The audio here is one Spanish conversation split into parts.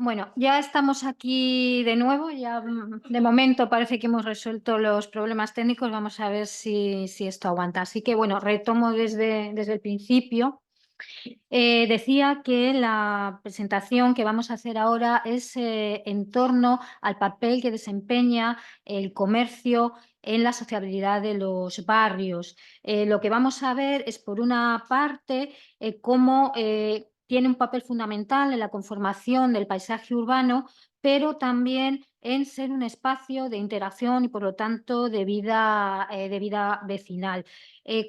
Bueno, ya estamos aquí de nuevo, ya de momento parece que hemos resuelto los problemas técnicos, vamos a ver si esto aguanta. Así que bueno, retomo desde el principio. Decía que la presentación que vamos a hacer ahora es en torno al papel que desempeña el comercio en la sociabilidad de los barrios. Lo que vamos a ver es, por una parte, cómo tiene un papel fundamental en la conformación del paisaje urbano, pero también en ser un espacio de interacción y, por lo tanto, de vida vecinal.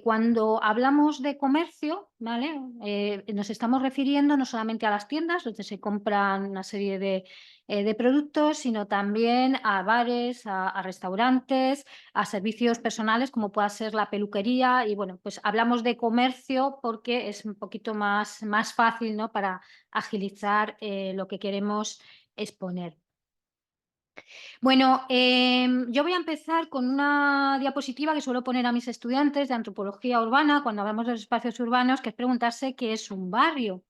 Cuando hablamos de comercio, ¿vale? Nos estamos refiriendo no solamente a las tiendas, donde se compran una serie de productos, sino también a bares, a restaurantes, a servicios personales, como pueda ser la peluquería. Y bueno, pues hablamos de comercio porque es un poquito más fácil, ¿no? Para agilizar lo que queremos exponer. Bueno, yo voy a empezar con una diapositiva que suelo poner a mis estudiantes de antropología urbana cuando hablamos de los espacios urbanos, que es preguntarse qué es un barrio.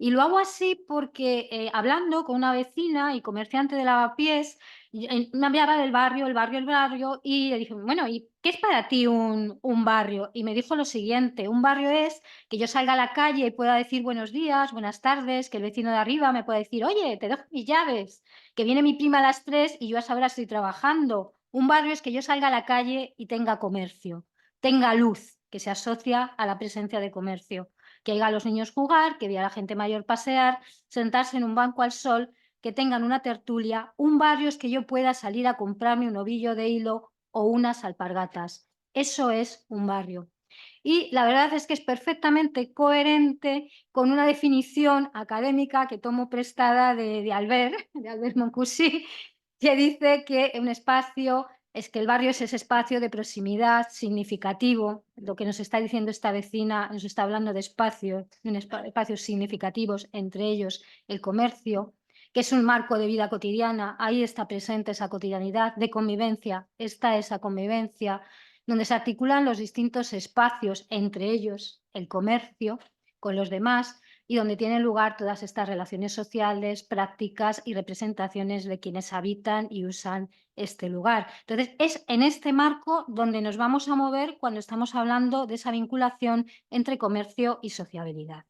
Y lo hago así porque, hablando con una vecina y comerciante de lavapiés, me hablaba del barrio, el barrio, y le dije: "Bueno, ¿y qué es para ti un barrio?". Y me dijo lo siguiente: "Un barrio es que yo salga a la calle y pueda decir buenos días, buenas tardes, que el vecino de arriba me pueda decir: 'Oye, te dejo mis llaves, que viene mi prima a las 3 y yo a esa hora estoy trabajando'". Un barrio es que yo salga a la calle y tenga comercio, tenga luz, que se asocia a la presencia de comercio, que oiga a los niños jugar, que vea a la gente mayor pasear, sentarse en un banco al sol, que tengan una tertulia. Un barrio es que yo pueda salir a comprarme un ovillo de hilo o unas alpargatas. Eso es un barrio. Y la verdad es que es perfectamente coherente con una definición académica que tomo prestada de Albert, de Albert Moncoussi, que dice que un espacio es que el barrio es ese espacio de proximidad significativo. Lo que nos está diciendo esta vecina, nos está hablando de espacios, espacios significativos, entre ellos el comercio, que es un marco de vida cotidiana. Ahí está presente esa cotidianidad de convivencia, está esa convivencia donde se articulan los distintos espacios, entre ellos el comercio, con los demás, y donde tienen lugar todas estas relaciones sociales, prácticas y representaciones de quienes habitan y usan este lugar. Entonces, es en este marco donde nos vamos a mover cuando estamos hablando de esa vinculación entre comercio y sociabilidad.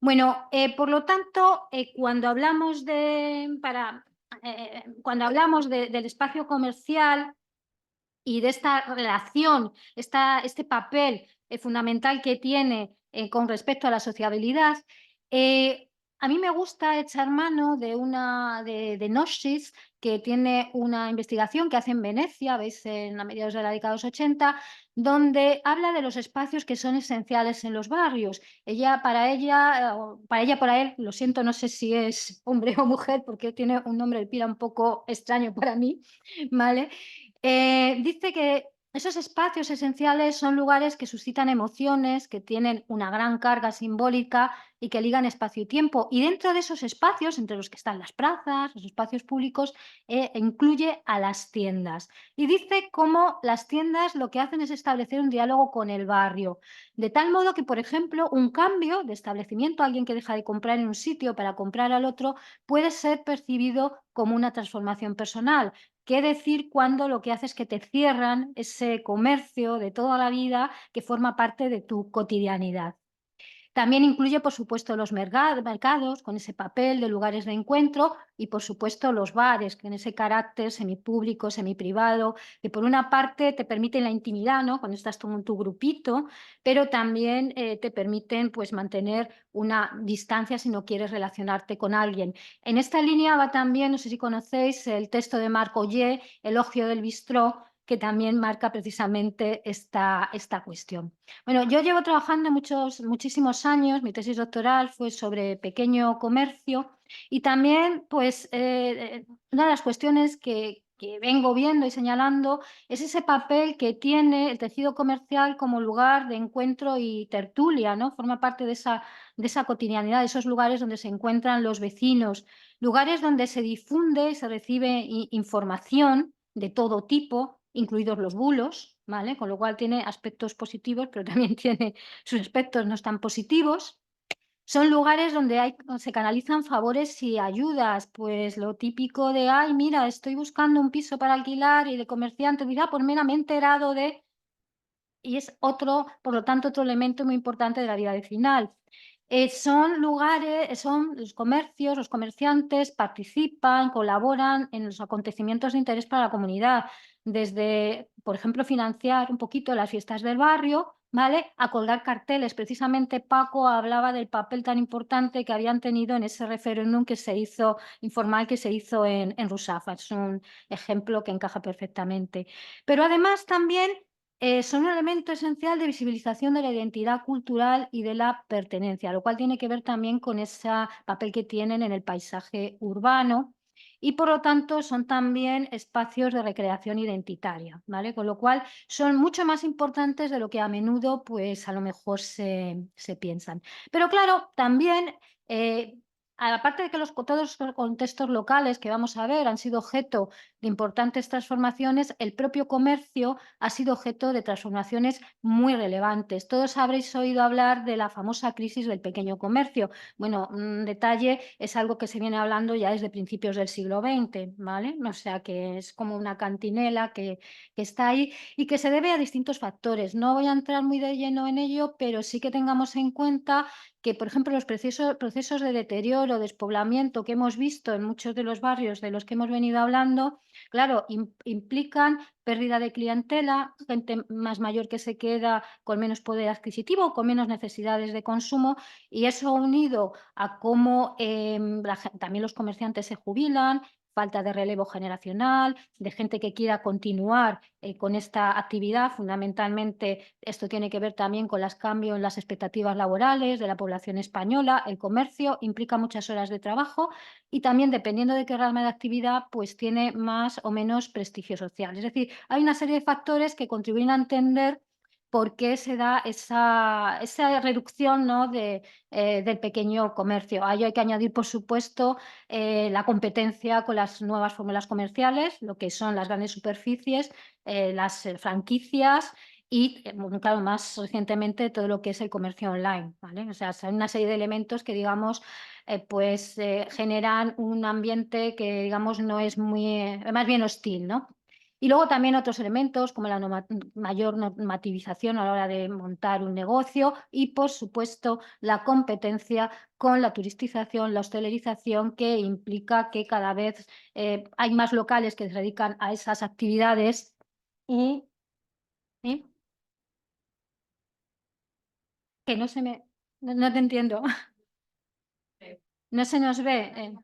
Bueno, por lo tanto, cuando hablamos cuando hablamos del espacio comercial y de esta relación, este papel fundamental que tiene con respecto a la sociabilidad, eh, a mí me gusta echar mano de Gnosis, que tiene una investigación que hace en Venecia, veis, a mediados de la década de los 80, donde habla de los espacios que son esenciales en los barrios. Para él, lo siento, no sé si es hombre o mujer, porque tiene un nombre de pila un poco extraño para mí, ¿vale? Dice que esos espacios esenciales son lugares que suscitan emociones, que tienen una gran carga simbólica y que ligan espacio y tiempo. Y dentro de esos espacios, entre los que están las plazas, los espacios públicos, incluye a las tiendas. Y dice cómo las tiendas lo que hacen es establecer un diálogo con el barrio. De tal modo que, por ejemplo, un cambio de establecimiento, alguien que deja de comprar en un sitio para comprar al otro, puede ser percibido como una transformación personal. ¿Qué decir cuando lo que hace es que te cierran ese comercio de toda la vida que forma parte de tu cotidianidad? También incluye, por supuesto, los mercados, con ese papel de lugares de encuentro, y, por supuesto, los bares, con ese carácter semipúblico, semiprivado, que por una parte te permiten la intimidad, ¿no? Cuando estás tú en tu grupito, pero también te permiten, pues, mantener una distancia si no quieres relacionarte con alguien. En esta línea va también, no sé si conocéis, el texto de Marc Ogier, Elogio del bistró, que también marca precisamente esta cuestión. Bueno, yo llevo trabajando muchísimos años, mi tesis doctoral fue sobre pequeño comercio y también, pues, una de las cuestiones que vengo viendo y señalando es ese papel que tiene el tejido comercial como lugar de encuentro y tertulia, ¿no? Forma parte de esa cotidianidad, de esos lugares donde se encuentran los vecinos, lugares donde se difunde y se recibe información de todo tipo, incluidos los bulos, ¿vale? Con lo cual tiene aspectos positivos, pero también tiene sus aspectos no tan positivos. Son lugares donde se canalizan favores y ayudas, pues lo típico de, ay, mira, estoy buscando un piso para alquilar y de comerciante, mira, pues mira, me he enterado de... Y es otro, por lo tanto, otro elemento muy importante de la vida vecinal. Son lugares, son los comercios, los comerciantes participan, colaboran en los acontecimientos de interés para la comunidad, desde, por ejemplo, financiar un poquito las fiestas del barrio, ¿vale? A colgar carteles. Precisamente Paco hablaba del papel tan importante que habían tenido en ese referéndum que se hizo, informal que se hizo en Rusafa. Es un ejemplo que encaja perfectamente. Pero además también son un elemento esencial de visibilización de la identidad cultural y de la pertenencia, lo cual tiene que ver también con ese papel que tienen en el paisaje urbano y por lo tanto son también espacios de recreación identitaria, ¿vale? Con lo cual son mucho más importantes de lo que a menudo pues a lo mejor se piensan. Pero claro, también eh, aparte de que todos los contextos locales que vamos a ver han sido objeto de importantes transformaciones, el propio comercio ha sido objeto de transformaciones muy relevantes. Todos habréis oído hablar de la famosa crisis del pequeño comercio. Bueno, un detalle es algo que se viene hablando ya desde principios del siglo XX, ¿vale? O sea que es como una cantinela que está ahí y que se debe a distintos factores. No voy a entrar muy de lleno en ello, pero sí que tengamos en cuenta que, por ejemplo, los procesos de deterioro, despoblamiento que hemos visto en muchos de los barrios de los que hemos venido hablando, claro, implican pérdida de clientela, gente más mayor que se queda con menos poder adquisitivo, con menos necesidades de consumo, y eso unido a cómo también los comerciantes se jubilan, falta de relevo generacional, de gente que quiera continuar con esta actividad. Fundamentalmente, esto tiene que ver también con los cambios en las expectativas laborales de la población española. El comercio implica muchas horas de trabajo y también, dependiendo de qué rama de actividad, pues tiene más o menos prestigio social. Es decir, hay una serie de factores que contribuyen a entender por qué se da esa reducción, ¿no? Del pequeño comercio. A ello hay que añadir, por supuesto, la competencia con las nuevas fórmulas comerciales, lo que son las grandes superficies, las franquicias y, bueno, claro, más recientemente todo lo que es el comercio online, ¿vale? O sea, son una serie de elementos que, digamos, generan un ambiente que, digamos, no es muy, más bien hostil, ¿no? Y luego también otros elementos como la mayor normativización a la hora de montar un negocio y, por supuesto, la competencia con la turistización, la hostelerización, que implica que cada vez hay más locales que se dedican a esas actividades y ¿sí? Que no se me... No te entiendo. No se nos ve.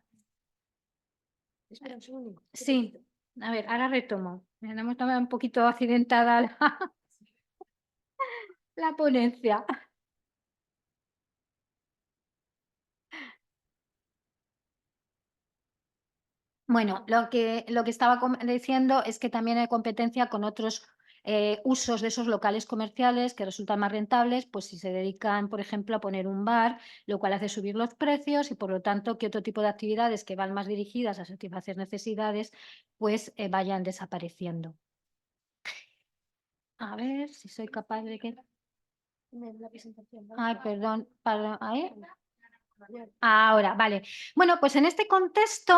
Sí, a ver, ahora retomo. Hemos tomado un poquito accidentada la ponencia. Bueno, lo que estaba diciendo es que también hay competencia con otros usos de esos locales comerciales que resultan más rentables, pues si se dedican, por ejemplo, a poner un bar, lo cual hace subir los precios y, por lo tanto, que otro tipo de actividades que van más dirigidas a satisfacer necesidades, pues vayan desapareciendo. A ver si soy capaz de que... Ay, perdón, perdón. ¿Ahí? Ahora, vale. Bueno, pues en este contexto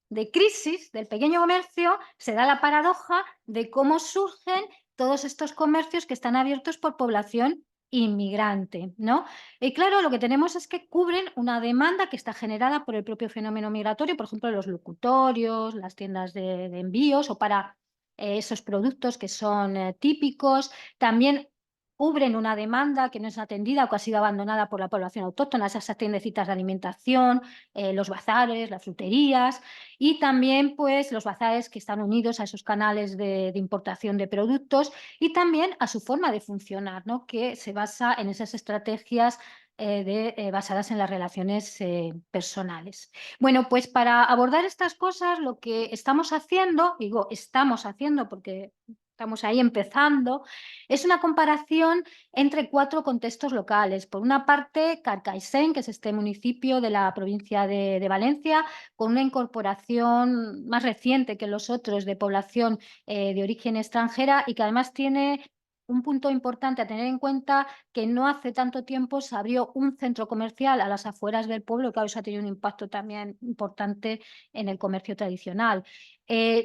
de crisis del pequeño comercio se da la paradoja de cómo surgen todos estos comercios que están abiertos por población inmigrante, ¿no? Y claro, lo que tenemos es que cubren una demanda que está generada por el propio fenómeno migratorio, por ejemplo, los locutorios, las tiendas de envíos o para esos productos que son típicos. También cubren una demanda que no es atendida o que ha sido abandonada por la población autóctona, esas tiendecitas de alimentación, los bazares, las fruterías y también pues los bazares que están unidos a esos canales de importación de productos y también a su forma de funcionar, ¿no? Que se basa en esas estrategias basadas en las relaciones personales. Bueno, pues para abordar estas cosas lo que estamos haciendo, digo estamos haciendo porque estamos ahí empezando, es una comparación entre 4 contextos locales. Por una parte, Carcaixent, que es este municipio de la provincia de Valencia, con una incorporación más reciente que los otros de población de origen extranjera y que además tiene un punto importante a tener en cuenta que no hace tanto tiempo se abrió un centro comercial a las afueras del pueblo, que eso ha tenido un impacto también importante en el comercio tradicional.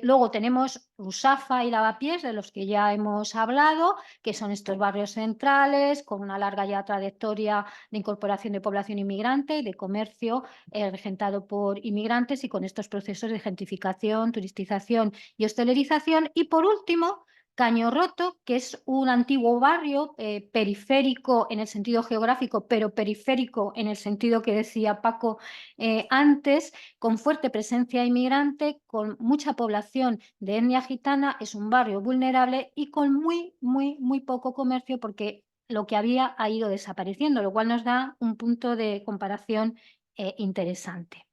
Luego tenemos Rusafa y Lavapiés, de los que ya hemos hablado, que son estos barrios centrales con una larga ya trayectoria de incorporación de población inmigrante y de comercio regentado por inmigrantes y con estos procesos de gentrificación, turistización y hostelerización. Y por último, Caño Roto, que es un antiguo barrio periférico en el sentido geográfico, pero periférico en el sentido que decía Paco antes, con fuerte presencia inmigrante, con mucha población de etnia gitana, es un barrio vulnerable y con muy poco comercio porque lo que había ha ido desapareciendo, lo cual nos da un punto de comparación interesante.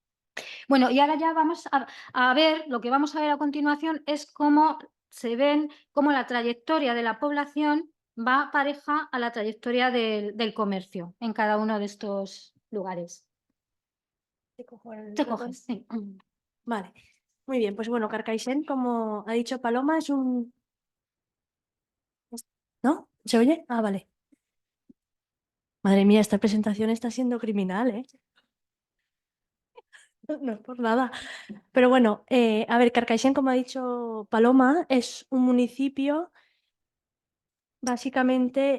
Bueno, y ahora ya vamos a ver, lo que vamos a ver a continuación es cómo se ven, cómo la trayectoria de la población va pareja a la trayectoria del comercio en cada uno de estos lugares. Te cojo el Te ratón. coges, sí. Vale, muy bien, pues bueno, Carcaixent, como ha dicho Paloma, es un... ¿No? ¿Se oye? Ah, vale. Madre mía, esta presentación está siendo criminal, ¿eh? No es por nada. Pero bueno, a ver, Carcaixent, como ha dicho Paloma, es un municipio básicamente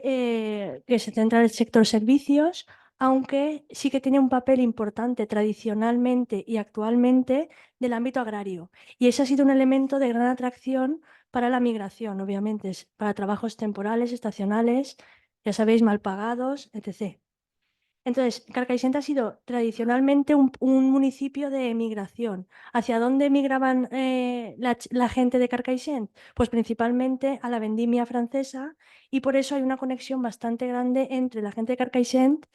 que se centra en el sector servicios, aunque sí que tiene un papel importante tradicionalmente y actualmente del ámbito agrario. Y ese ha sido un elemento de gran atracción para la migración, obviamente, para trabajos temporales, estacionales, ya sabéis, mal pagados, etc. Entonces, Carcaixent ha sido tradicionalmente un municipio de emigración. ¿Hacia dónde emigraban la gente de Carcaixent? Pues principalmente a la vendimia francesa, y por eso hay una conexión bastante grande entre la gente de Carcaixent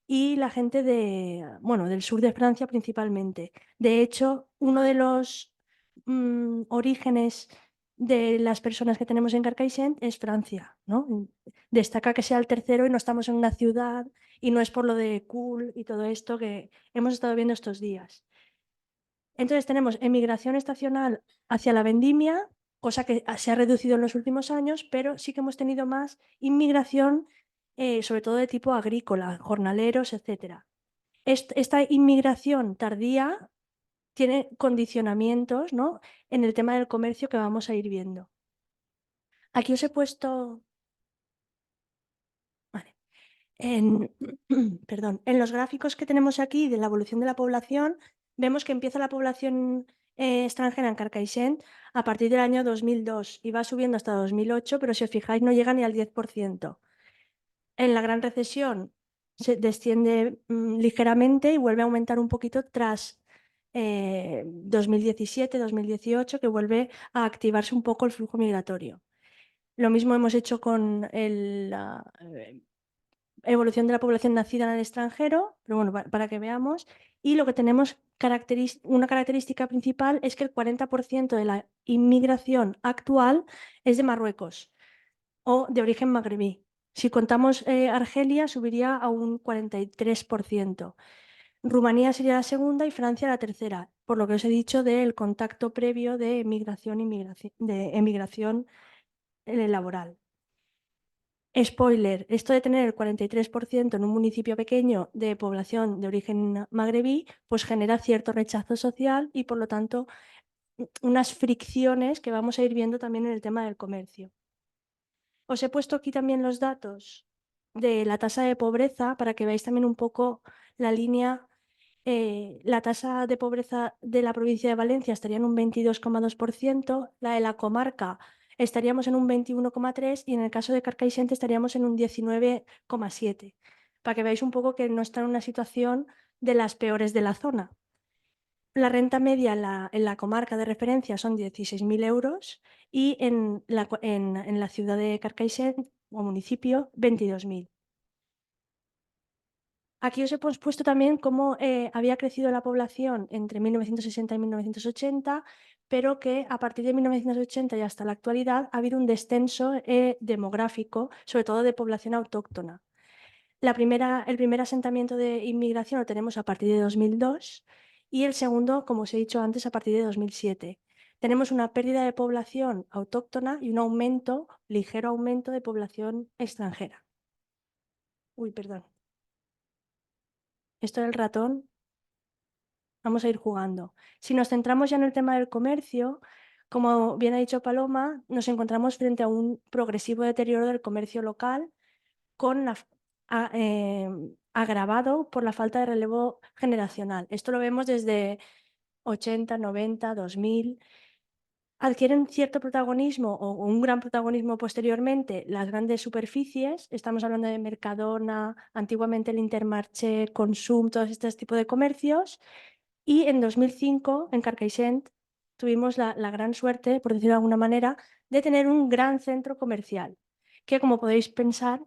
y la gente bueno, del sur de Francia principalmente. De hecho, uno de los orígenes de las personas que tenemos en Carcaixent es Francia, ¿no? Destaca que sea el tercero y no estamos en una ciudad y no es por lo de cool y todo esto que hemos estado viendo estos días. Entonces tenemos emigración estacional hacia la vendimia, cosa que se ha reducido en los últimos años, pero sí que hemos tenido más inmigración, sobre todo de tipo agrícola, jornaleros, etc. Esta inmigración tardía tiene condicionamientos, ¿no?, en el tema del comercio que vamos a ir viendo. Aquí os he puesto... Vale. Perdón, en los gráficos que tenemos aquí de la evolución de la población, vemos que empieza la población extranjera en Carcaixent a partir del año 2002 y va subiendo hasta 2008, pero si os fijáis no llega ni al 10%. En la gran recesión se desciende ligeramente y vuelve a aumentar un poquito tras 2017, 2018, que vuelve a activarse un poco el flujo migratorio. Lo mismo hemos hecho con la evolución de la población nacida en el extranjero, pero bueno, para que veamos. Y lo que tenemos, una característica principal es que el 40% de la inmigración actual es de Marruecos o de origen magrebí. Si contamos Argelia, subiría a un 43%. Rumanía sería la segunda y Francia la tercera, por lo que os he dicho del contacto previo de emigración laboral. Spoiler, esto de tener el 43% en un municipio pequeño de población de origen magrebí, pues genera cierto rechazo social y por lo tanto unas fricciones que vamos a ir viendo también en el tema del comercio. Os he puesto aquí también los datos de la tasa de pobreza para que veáis también un poco la línea. La tasa de pobreza de la provincia de Valencia estaría en un 22,2%, la de la comarca estaríamos en un 21,3% y en el caso de Carcaixent estaríamos en un 19,7%, para que veáis un poco que no está en una situación de las peores de la zona. La renta media en la comarca de referencia son 16.000 euros y en la ciudad de Carcaixent o municipio 22.000. Aquí os he puesto también cómo había crecido la población entre 1960 y 1980, pero que a partir de 1980 y hasta la actualidad ha habido un descenso demográfico, sobre todo de población autóctona. El primer asentamiento de inmigración lo tenemos a partir de 2002 y el segundo, como os he dicho antes, a partir de 2007. tenemos una pérdida de población autóctona y un aumento, ligero aumento de población extranjera. Uy, perdón. Esto del ratón, vamos a ir jugando. Si nos centramos ya en el tema del comercio, como bien ha dicho Paloma, nos encontramos frente a un progresivo deterioro del comercio local con agravado por la falta de relevo generacional. Esto lo vemos desde 80, 90, 2000. Adquieren cierto protagonismo o un gran protagonismo posteriormente las grandes superficies. Estamos hablando de Mercadona, antiguamente el Intermarché, Consum, todos estos tipos de comercios. Y en 2005, en Carcaixent, tuvimos la gran suerte, por decirlo de alguna manera, de tener un gran centro comercial, que como podéis pensar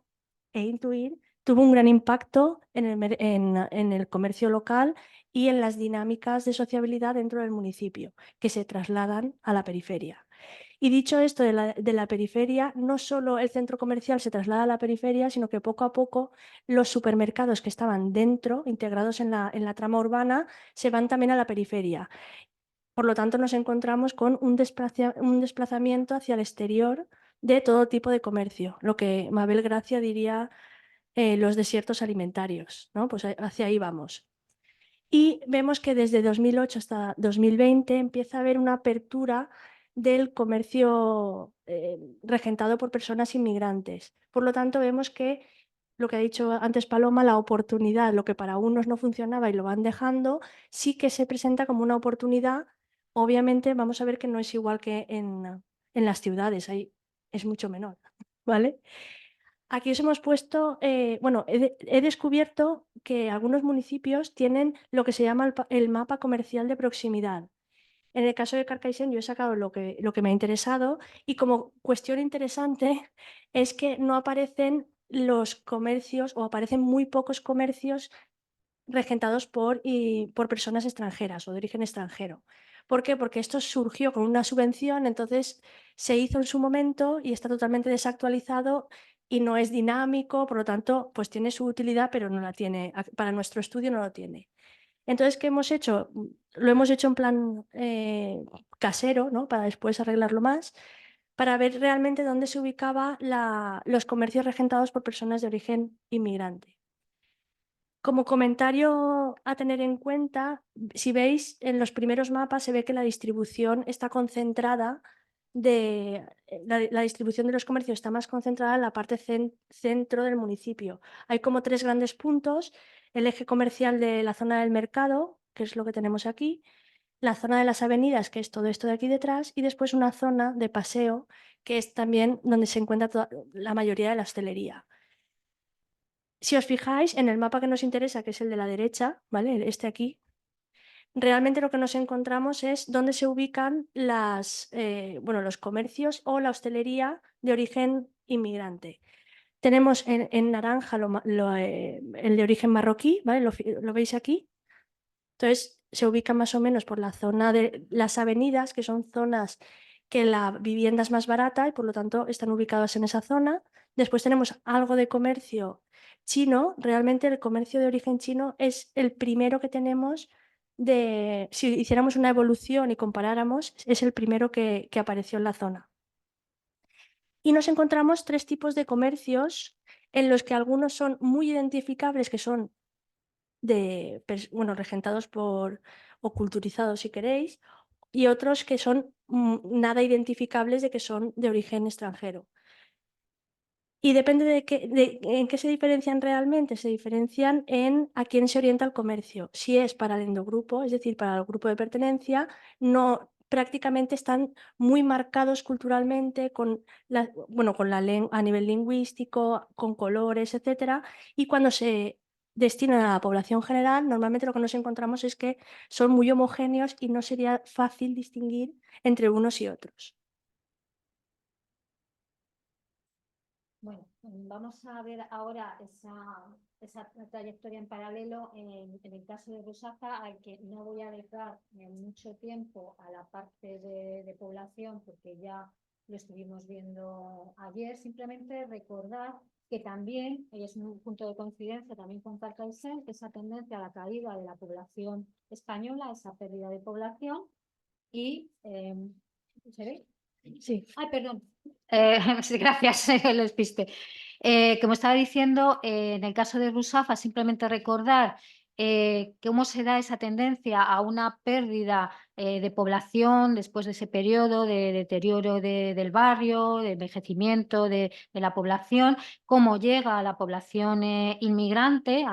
e intuir, tuvo un gran impacto en el comercio local y en las dinámicas de sociabilidad dentro del municipio, que se trasladan a la periferia. Y dicho esto de la periferia, no solo el centro comercial se traslada a la periferia, sino que poco a poco los supermercados que estaban dentro, integrados en la trama urbana, se van también a la periferia. Por lo tanto, nos encontramos con un desplazamiento hacia el exterior de todo tipo de comercio, lo que Mabel Gracia diría los desiertos alimentarios, ¿no? Pues hacia ahí vamos. Y vemos que desde 2008 hasta 2020 empieza a haber una apertura del comercio regentado por personas inmigrantes. Por lo tanto, vemos que lo que ha dicho antes Paloma, la oportunidad, lo que para unos no funcionaba y lo van dejando, sí que se presenta como una oportunidad. Obviamente vamos a ver que no es igual que en las ciudades, ahí es mucho menor, ¿vale? Aquí os hemos puesto, bueno, he descubierto que algunos municipios tienen lo que se llama el mapa comercial de proximidad. En el caso de Carcaixent yo he sacado lo que me ha interesado y como cuestión interesante es que no aparecen los comercios o aparecen muy pocos comercios regentados por personas extranjeras o de origen extranjero. ¿Por qué? Porque esto surgió con una subvención, entonces se hizo en su momento y está totalmente desactualizado y no es dinámico, por lo tanto, pues tiene su utilidad, pero no la tiene, para nuestro estudio no lo tiene. Entonces, ¿qué hemos hecho? Lo hemos hecho en plan casero, ¿no? Para después arreglarlo más, para ver realmente dónde se ubicaba los comercios regentados por personas de origen inmigrante. Como comentario a tener en cuenta, si veis en los primeros mapas se ve que la distribución está concentrada la distribución de los comercios está más concentrada en la parte centro del municipio. Hay como tres grandes puntos: el eje comercial de la zona del mercado, que es lo que tenemos aquí, la zona de las avenidas, que es todo esto de aquí detrás, y después una zona de paseo, que es también donde se encuentra la mayoría de la hostelería. Si os fijáis en el mapa que nos interesa, que es el de la derecha, ¿vale? Este aquí, realmente lo que nos encontramos es dónde se ubican los comercios o la hostelería de origen inmigrante. Tenemos en naranja el de origen marroquí, ¿vale? ¿Lo veis aquí? Entonces se ubica más o menos por la zona de las avenidas, que son zonas que la vivienda es más barata y por lo tanto están ubicadas en esa zona. Después tenemos algo de comercio chino. Realmente el comercio de origen chino es el primero que tenemos si hiciéramos una evolución y comparáramos, es el primero que apareció en la zona. Y nos encontramos tres tipos de comercios en los que algunos son muy identificables, que son regentados o culturizados, si queréis, y otros que son nada identificables de que son de origen extranjero. Y depende en qué se diferencian realmente. Se diferencian en a quién se orienta el comercio. Si es para el endogrupo, es decir, para el grupo de pertenencia, no prácticamente están muy marcados culturalmente a nivel lingüístico, con colores, etcétera. Y cuando se destinan a la población general, normalmente lo que nos encontramos es que son muy homogéneos y no sería fácil distinguir entre unos y otros. Bueno, vamos a ver ahora esa trayectoria en paralelo. En el caso de Rusafa, al que no voy a dedicar mucho tiempo a la parte de población, porque ya lo estuvimos viendo ayer. Simplemente recordar que también es un punto de coincidencia también con Carcaixent, esa tendencia a la caída de la población española, esa pérdida de población. Y ¿Se ve? Sí. Ay, perdón. Sí, gracias, el despiste. Como estaba diciendo, en el caso de Rusafa, simplemente recordar cómo se da esa tendencia a una pérdida de población después de ese periodo de deterioro del barrio, de envejecimiento de la población, cómo llega a la población inmigrante,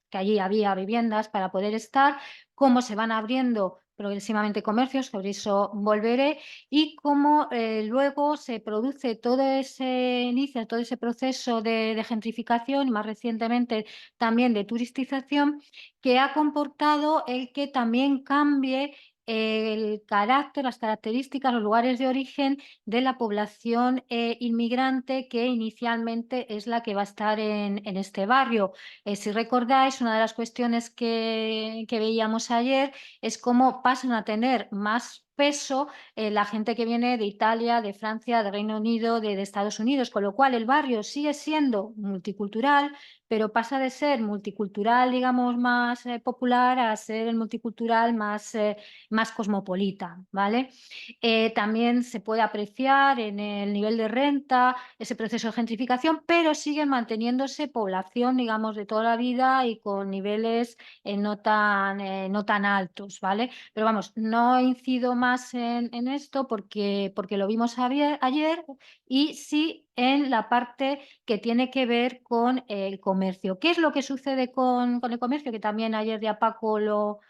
que allí había viviendas para poder estar, cómo se van abriendo progresivamente comercios, sobre eso volveré, y cómo luego se produce todo ese inicio, todo ese proceso de gentrificación y más recientemente también de turistización, que ha comportado el que también cambie el carácter, las características, los lugares de origen de la población inmigrante que inicialmente es la que va a estar en este barrio. Si recordáis, una de las cuestiones que veíamos ayer es cómo pasan a tener más peso la gente que viene de Italia, de Francia, de Reino Unido, de Estados Unidos, con lo cual el barrio sigue siendo multicultural, pero pasa de ser multicultural, digamos, más popular a ser el multicultural más cosmopolita, ¿vale? También se puede apreciar en el nivel de renta ese proceso de gentrificación, pero sigue manteniéndose población, digamos, de toda la vida y con niveles no tan altos, ¿vale? Pero vamos, no incido más en esto porque lo vimos ayer y sí en la parte que tiene que ver con el comercio. ¿Qué es lo que sucede con el comercio? Que también ayer ya Paco lo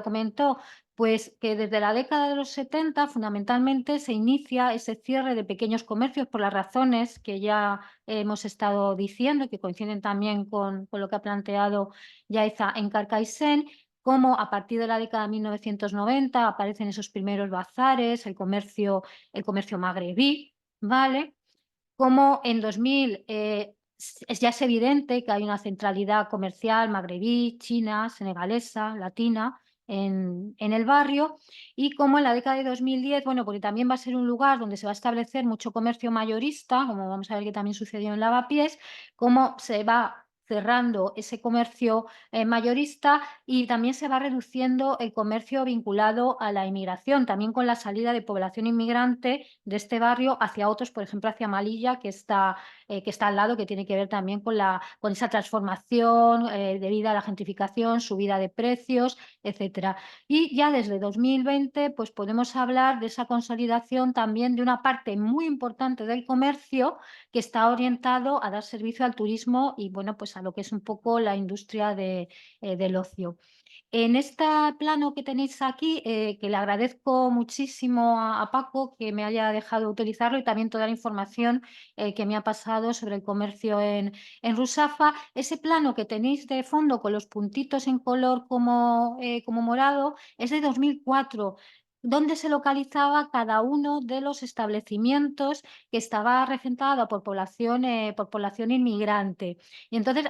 comentó. Pues que desde la década de los 70 fundamentalmente se inicia ese cierre de pequeños comercios por las razones que ya hemos estado diciendo, que coinciden también con lo que ha planteado Yaiza en Carcaixent, cómo a partir de la década de 1990 aparecen esos primeros bazares, el comercio magrebí, ¿vale? Como en 2000 ya es evidente que hay una centralidad comercial magrebí, china, senegalesa, latina en el barrio y como en la década de 2010, bueno, porque también va a ser un lugar donde se va a establecer mucho comercio mayorista, como vamos a ver que también sucedió en Lavapiés, cómo se va cerrando ese comercio mayorista y también se va reduciendo el comercio vinculado a la inmigración, también con la salida de población inmigrante de este barrio hacia otros, por ejemplo, hacia Malilla, que está al lado, que tiene que ver también con esa transformación debido a la gentrificación, subida de precios, etcétera. Y ya desde 2020, pues podemos hablar de esa consolidación también de una parte muy importante del comercio que está orientado a dar servicio al turismo y, bueno, pues a lo que es un poco la industria del ocio. En este plano que tenéis aquí, que le agradezco muchísimo a Paco que me haya dejado utilizarlo y también toda la información que me ha pasado sobre el comercio en Rusafa, ese plano que tenéis de fondo con los puntitos en color como morado es de 2004, donde se localizaba cada uno de los establecimientos que estaba regentado por población inmigrante. Y entonces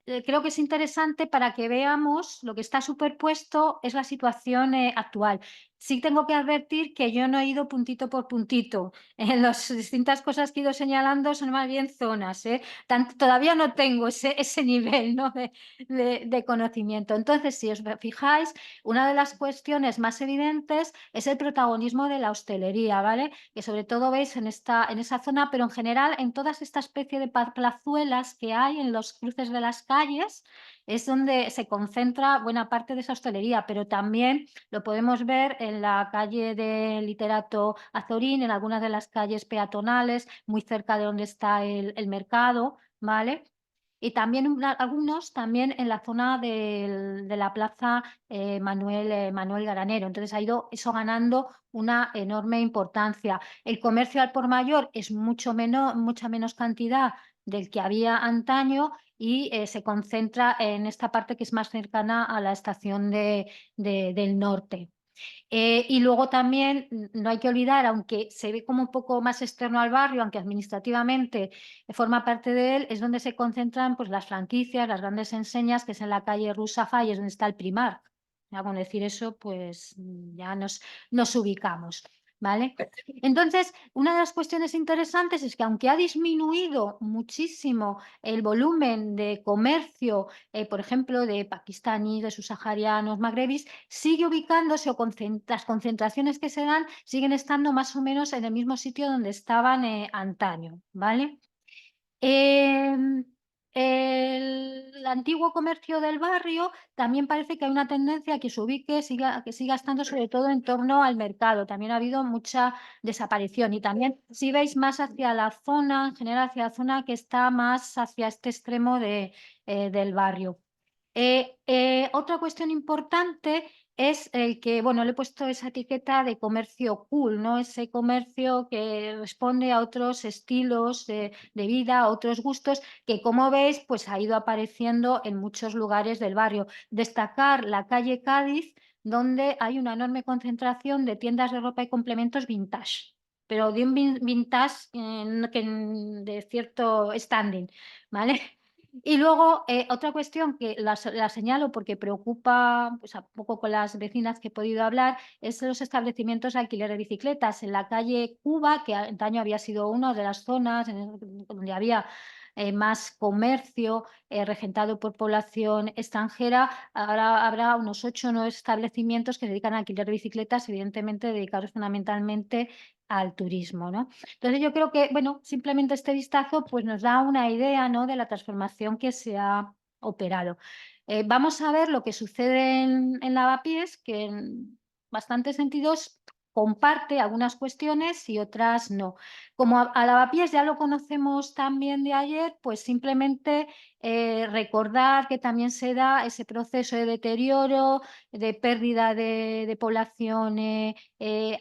creo que es interesante para que veamos lo que está superpuesto es la situación actual. Sí tengo que advertir que yo no he ido puntito por puntito. En las distintas cosas que he ido señalando son más bien zonas, ¿eh? Todavía no tengo ese nivel, ¿no? de conocimiento. Entonces, si os fijáis, una de las cuestiones más evidentes es el protagonismo de la hostelería, ¿vale? Que sobre todo veis en esa zona, pero en general en toda esta especie de plazuelas que hay en los cruces de las calles, es donde se concentra buena parte de esa hostelería, pero también lo podemos ver en la calle del Literato Azorín, en algunas de las calles peatonales, muy cerca de donde está el mercado, ¿vale? Y también algunos también en la zona de la plaza Manuel Garanero. Entonces ha ido eso ganando una enorme importancia. El comercio al por mayor es mucha menos cantidad del que había antaño y se concentra en esta parte que es más cercana a la estación del norte. Y luego también no hay que olvidar, aunque se ve como un poco más externo al barrio, aunque administrativamente forma parte de él, es donde se concentran pues, las franquicias, las grandes enseñas, que es en la calle Rusafa y es donde está el Primark. Ya con decir eso, pues ya nos ubicamos. ¿vale? Entonces, una de las cuestiones interesantes es que aunque ha disminuido muchísimo el volumen de comercio, por ejemplo, de pakistaníes, de subsaharianos, magrebis, sigue ubicándose o las concentraciones que se dan siguen estando más o menos en el mismo sitio donde estaban antaño, ¿vale? Em, el antiguo comercio del barrio también parece que hay una tendencia a que se ubique, que siga estando sobre todo en torno al mercado. También ha habido mucha desaparición y también si veis más hacia la zona, en general hacia la zona que está más hacia este extremo del barrio. Otra cuestión importante es el que, bueno, le he puesto esa etiqueta de comercio cool, ¿no? Ese comercio que responde a otros estilos de vida, a otros gustos, que como veis, pues ha ido apareciendo en muchos lugares del barrio. Destacar la calle Cádiz, donde hay una enorme concentración de tiendas de ropa y complementos vintage, pero de un vintage de cierto standing, ¿vale? Y luego, otra cuestión que la señalo porque preocupa, pues, a poco con las vecinas que he podido hablar, es los establecimientos de alquiler de bicicletas. En la calle Cuba, que antaño había sido una de las zonas donde había más comercio regentado por población extranjera, ahora habrá unos 8 o 9 establecimientos que se dedican a alquiler de bicicletas, evidentemente dedicados fundamentalmente al turismo, ¿no? Entonces yo creo que, bueno, simplemente este vistazo pues nos da una idea, ¿no?, de la transformación que se ha operado. Vamos a ver lo que sucede en Lavapiés, que en bastantes sentidos comparte algunas cuestiones y otras no. Como a Lavapiés ya lo conocemos también de ayer, pues simplemente recordar que también se da ese proceso de deterioro, de pérdida de población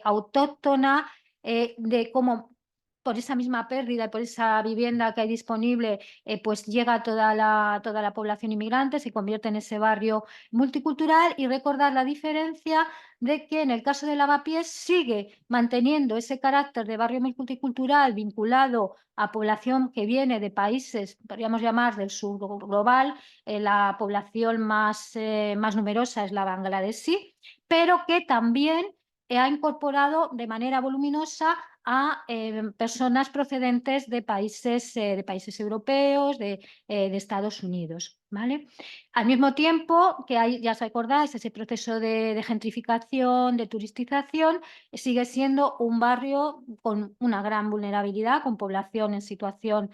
autóctona, de cómo por esa misma pérdida y por esa vivienda que hay disponible, pues llega toda la población inmigrante, se convierte en ese barrio multicultural, y recordar la diferencia de que en el caso de Lavapiés sigue manteniendo ese carácter de barrio multicultural vinculado a población que viene de países, podríamos llamar del sur global, la población más numerosa es la bangladesí, pero que también ha incorporado de manera voluminosa a personas procedentes de países europeos, de Estados Unidos, ¿vale? Al mismo tiempo que hay, ya os acordáis, ese proceso de gentrificación, de turistización, sigue siendo un barrio con una gran vulnerabilidad, con población en situación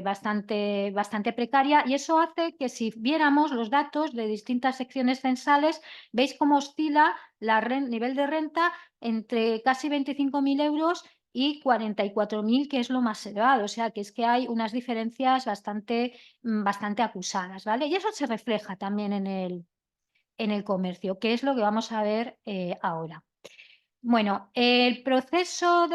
bastante precaria, y eso hace que si viéramos los datos de distintas secciones censales, veis cómo oscila el nivel de renta entre casi 25.000 euros y 44.000, que es lo más elevado. O sea, que es que hay unas diferencias bastante acusadas, ¿vale? Y eso se refleja también en el comercio, que es lo que vamos a ver ahora. Bueno, el proceso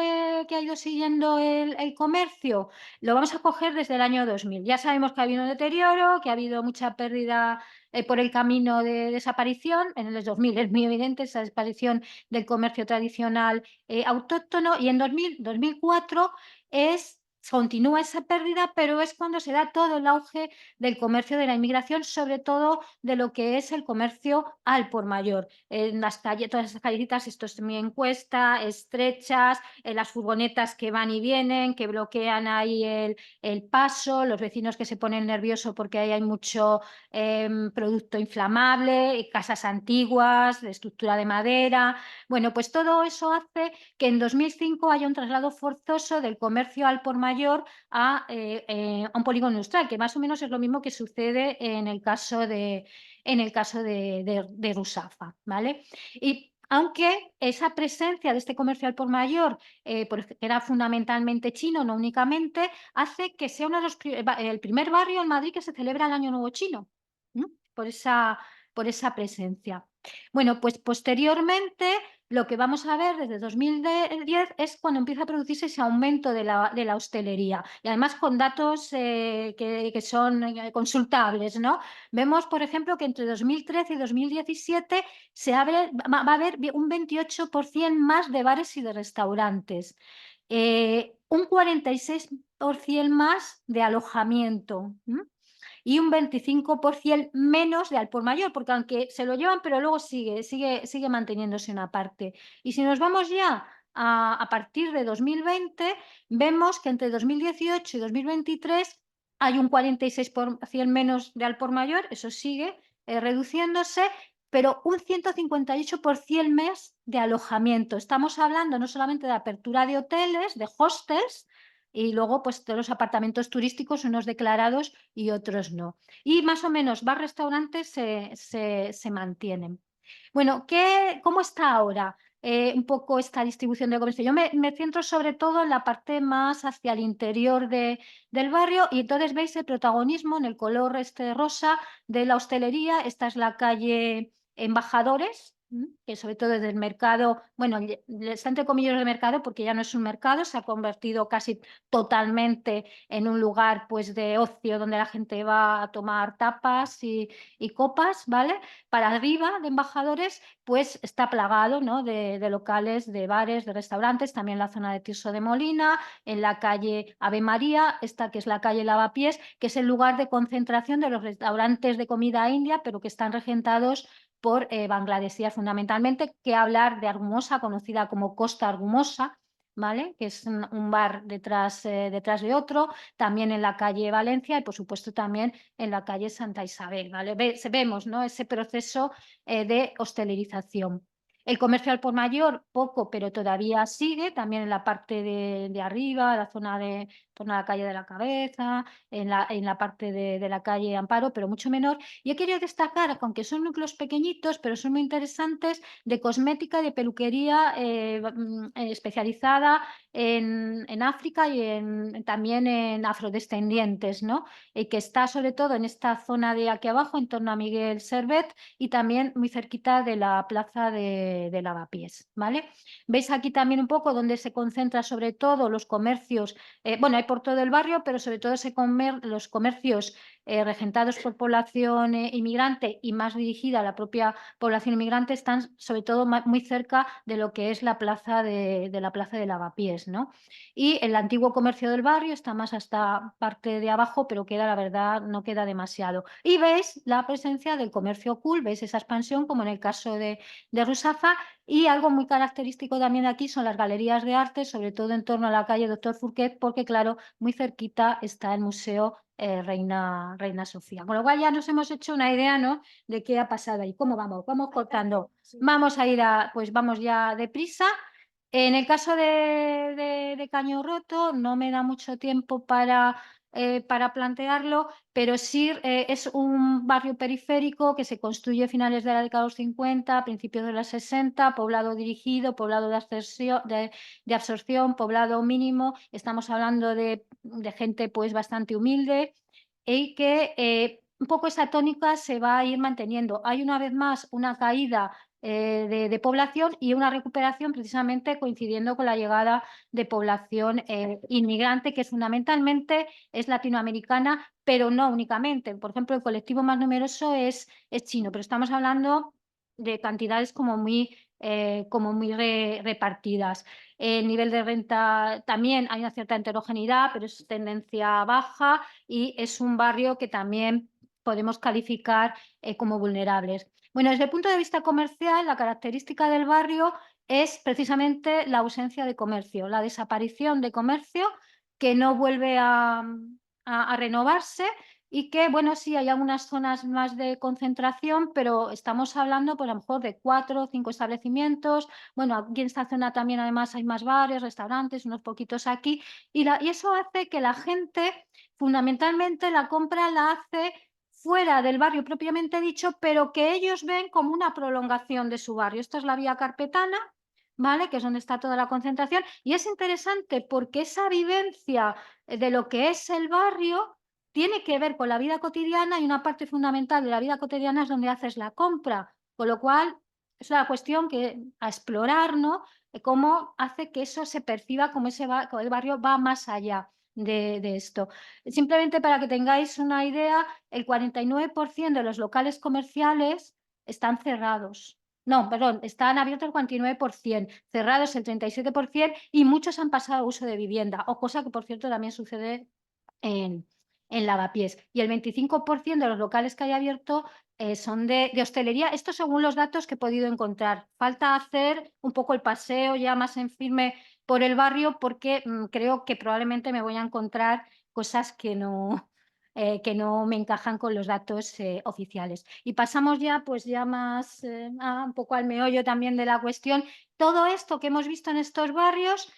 que ha ido siguiendo el comercio lo vamos a coger desde el año 2000. Ya sabemos que ha habido un deterioro, que ha habido mucha pérdida por el camino de desaparición. En el 2000 es muy evidente esa desaparición del comercio tradicional autóctono, y en 2004 continúa esa pérdida, pero es cuando se da todo el auge del comercio de la inmigración, sobre todo de lo que es el comercio al por mayor. En las calles, todas esas callecitas, esto es mi encuesta, estrechas, las furgonetas que van y vienen, que bloquean ahí el paso, los vecinos que se ponen nerviosos porque ahí hay mucho producto inflamable, casas antiguas, de estructura de madera. Bueno, pues todo eso hace que en 2005 haya un traslado forzoso del comercio al por mayor a un polígono industrial, que más o menos es lo mismo que sucede en el caso de Rusafa, ¿vale? Y aunque esa presencia de este comercio al por mayor, porque era fundamentalmente chino, no únicamente, hace que sea uno de el primer barrio en Madrid que se celebra el Año Nuevo Chino, ¿no? Por esa presencia. Bueno, pues posteriormente lo que vamos a ver desde 2010 es cuando empieza a producirse ese aumento de la hostelería, y además con datos que son consultables, ¿no? Vemos, por ejemplo, que entre 2013 y 2017 va a haber un 28% más de bares y de restaurantes, un 46% más de alojamiento, y un 25% menos de al por mayor, porque aunque se lo llevan, pero luego sigue manteniéndose una parte. Y si nos vamos ya a partir de 2020, vemos que entre 2018 y 2023 hay un 46% menos de al por mayor, eso sigue reduciéndose, pero un 158% más de alojamiento. Estamos hablando no solamente de apertura de hoteles, de hostels, y luego pues de los apartamentos turísticos, unos declarados y otros no. Y más o menos bar-restaurantes se mantienen. Bueno, ¿cómo está ahora un poco esta distribución de comercio? Yo me centro sobre todo en la parte más hacia el interior del barrio y entonces veis el protagonismo en el color este rosa de la hostelería. Esta es la calle Embajadores, que sobre todo desde el mercado, bueno, está entre comillas de mercado porque ya no es un mercado, se ha convertido casi totalmente en un lugar pues de ocio donde la gente va a tomar tapas y copas, ¿vale? Para arriba de Embajadores, pues está plagado, ¿no? de locales, de bares, de restaurantes, también la zona de Tirso de Molina, en la calle Ave María, esta que es la calle Lavapiés, que es el lugar de concentración de los restaurantes de comida india, pero que están regentados por bangladesíes fundamentalmente, que hablar de Argumosa, conocida como Costa Argumosa, ¿vale? Que es un bar detrás de otro, también en la calle Valencia y por supuesto también en la calle Santa Isabel, ¿vale? Vemos, ¿no? Ese proceso de hostelerización. El comercio al por mayor, poco, pero todavía sigue, también en la parte de arriba, la zona de la calle de la Cabeza, en la parte de la calle Amparo, pero mucho menor. Y he querido destacar, aunque son núcleos pequeñitos, pero son muy interesantes, de cosmética y de peluquería especializada en África y también en afrodescendientes, ¿no? Que está sobre todo en esta zona de aquí abajo, en torno a Miguel Servet, y también muy cerquita de la plaza de Lavapiés, ¿vale? Veis aquí también un poco donde se concentra sobre todo los comercios, bueno, hay por todo el barrio, pero sobre todo los comercios regentados por población inmigrante y más dirigida a la propia población inmigrante están sobre todo muy cerca de lo que es la plaza de la plaza de Lavapiés, ¿no? Y el antiguo comercio del barrio está más hasta parte de abajo, pero queda, la verdad, no queda demasiado. Y veis la presencia del comercio cool, veis esa expansión, como en el caso de Rusafa, y algo muy característico también aquí son las galerías de arte, sobre todo en torno a la calle Doctor Furquet, porque claro, muy cerquita está el Museo Reina Sofía. Con lo cual ya nos hemos hecho una idea, ¿no? De qué ha pasado ahí. ¿Cómo vamos? Vamos cortando. Vamos a ir pues vamos ya deprisa. En el caso de Caño Roto, no me da mucho tiempo para plantearlo, pero sí es un barrio periférico que se construye a finales de la década de los 50, principios de los 60, poblado dirigido, poblado de absorción, poblado mínimo. Estamos hablando de gente pues bastante humilde y que un poco esa tónica se va a ir manteniendo. Hay una vez más una caída de población y una recuperación precisamente coincidiendo con la llegada de población inmigrante, que fundamentalmente es latinoamericana, pero no únicamente. Por ejemplo, el colectivo más numeroso es chino, pero estamos hablando de cantidades como muy repartidas. El nivel de renta también hay una cierta heterogeneidad, pero es tendencia baja y es un barrio que también podemos calificar como vulnerables. Bueno, desde el punto de vista comercial, la característica del barrio es precisamente la ausencia de comercio, la desaparición de comercio que no vuelve a renovarse y que, bueno, sí, hay algunas zonas más de concentración, pero estamos hablando, por lo mejor, de 4 o 5 establecimientos. Bueno, aquí en esta zona también, además, hay más bares, restaurantes, unos poquitos aquí, y eso hace que la gente, fundamentalmente, la compra la hace fuera del barrio propiamente dicho, pero que ellos ven como una prolongación de su barrio. Esta es la vía carpetana, ¿vale? Que es donde está toda la concentración. Y es interesante porque esa vivencia de lo que es el barrio tiene que ver con la vida cotidiana y una parte fundamental de la vida cotidiana es donde haces la compra. Con lo cual, es una cuestión a explorar, ¿no? Cómo hace que eso se perciba como el barrio va más allá de esto. Simplemente para que tengáis una idea, el 49% de los locales comerciales están cerrados. No, perdón, están abiertos el 49%, cerrados el 37% y muchos han pasado a uso de vivienda, o cosa que por cierto también sucede en, en Lavapiés. Y el 25% de los locales que hay abierto son de hostelería. Esto según los datos que he podido encontrar. Falta hacer un poco el paseo ya más en firme por el barrio porque creo que probablemente me voy a encontrar cosas que no me encajan con los datos oficiales. Y pasamos ya, pues ya más un poco al meollo también de la cuestión. Todo esto que hemos visto en estos barrios,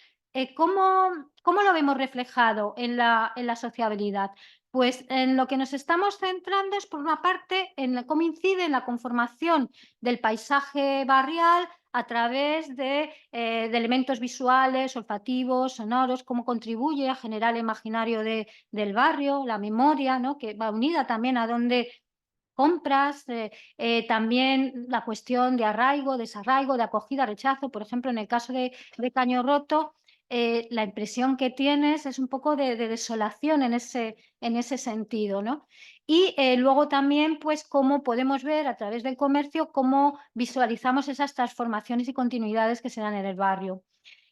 ¿cómo lo vemos reflejado en la sociabilidad? Pues en lo que nos estamos centrando es, por una parte, en cómo incide en la conformación del paisaje barrial a través de elementos visuales, olfativos, sonoros, cómo contribuye a generar el imaginario del barrio, la memoria, ¿no? Que va unida también a dónde compras, también la cuestión de arraigo, desarraigo, de acogida, rechazo. Por ejemplo, en el caso de Caño Roto, la impresión que tienes es un poco de desolación en ese sentido, ¿no? Y luego también, pues, cómo podemos ver a través del comercio, cómo visualizamos esas transformaciones y continuidades que se dan en el barrio.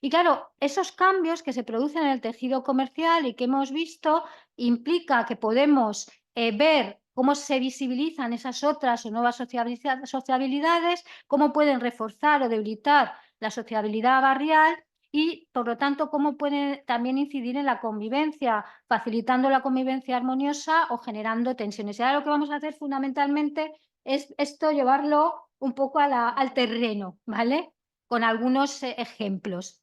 Y claro, esos cambios que se producen en el tejido comercial y que hemos visto implica que podemos ver cómo se visibilizan esas otras o nuevas sociabilidades, cómo pueden reforzar o debilitar la sociabilidad barrial y, por lo tanto, cómo pueden también incidir en la convivencia, facilitando la convivencia armoniosa o generando tensiones. Y ahora lo que vamos a hacer fundamentalmente es esto, llevarlo un poco al terreno, ¿vale? Con algunos ejemplos.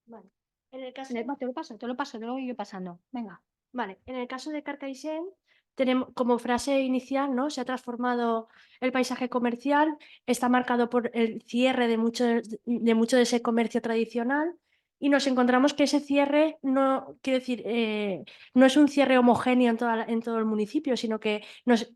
Vale. En el caso, Te lo voy yo pasando. Venga. vale, en el caso de Carcaixent, tenemos como frase inicial, ¿no? Se ha transformado el paisaje comercial, está marcado por el cierre de mucho de ese comercio tradicional y nos encontramos que ese cierre no, quiero decir, no es un cierre homogéneo en todo el municipio, sino que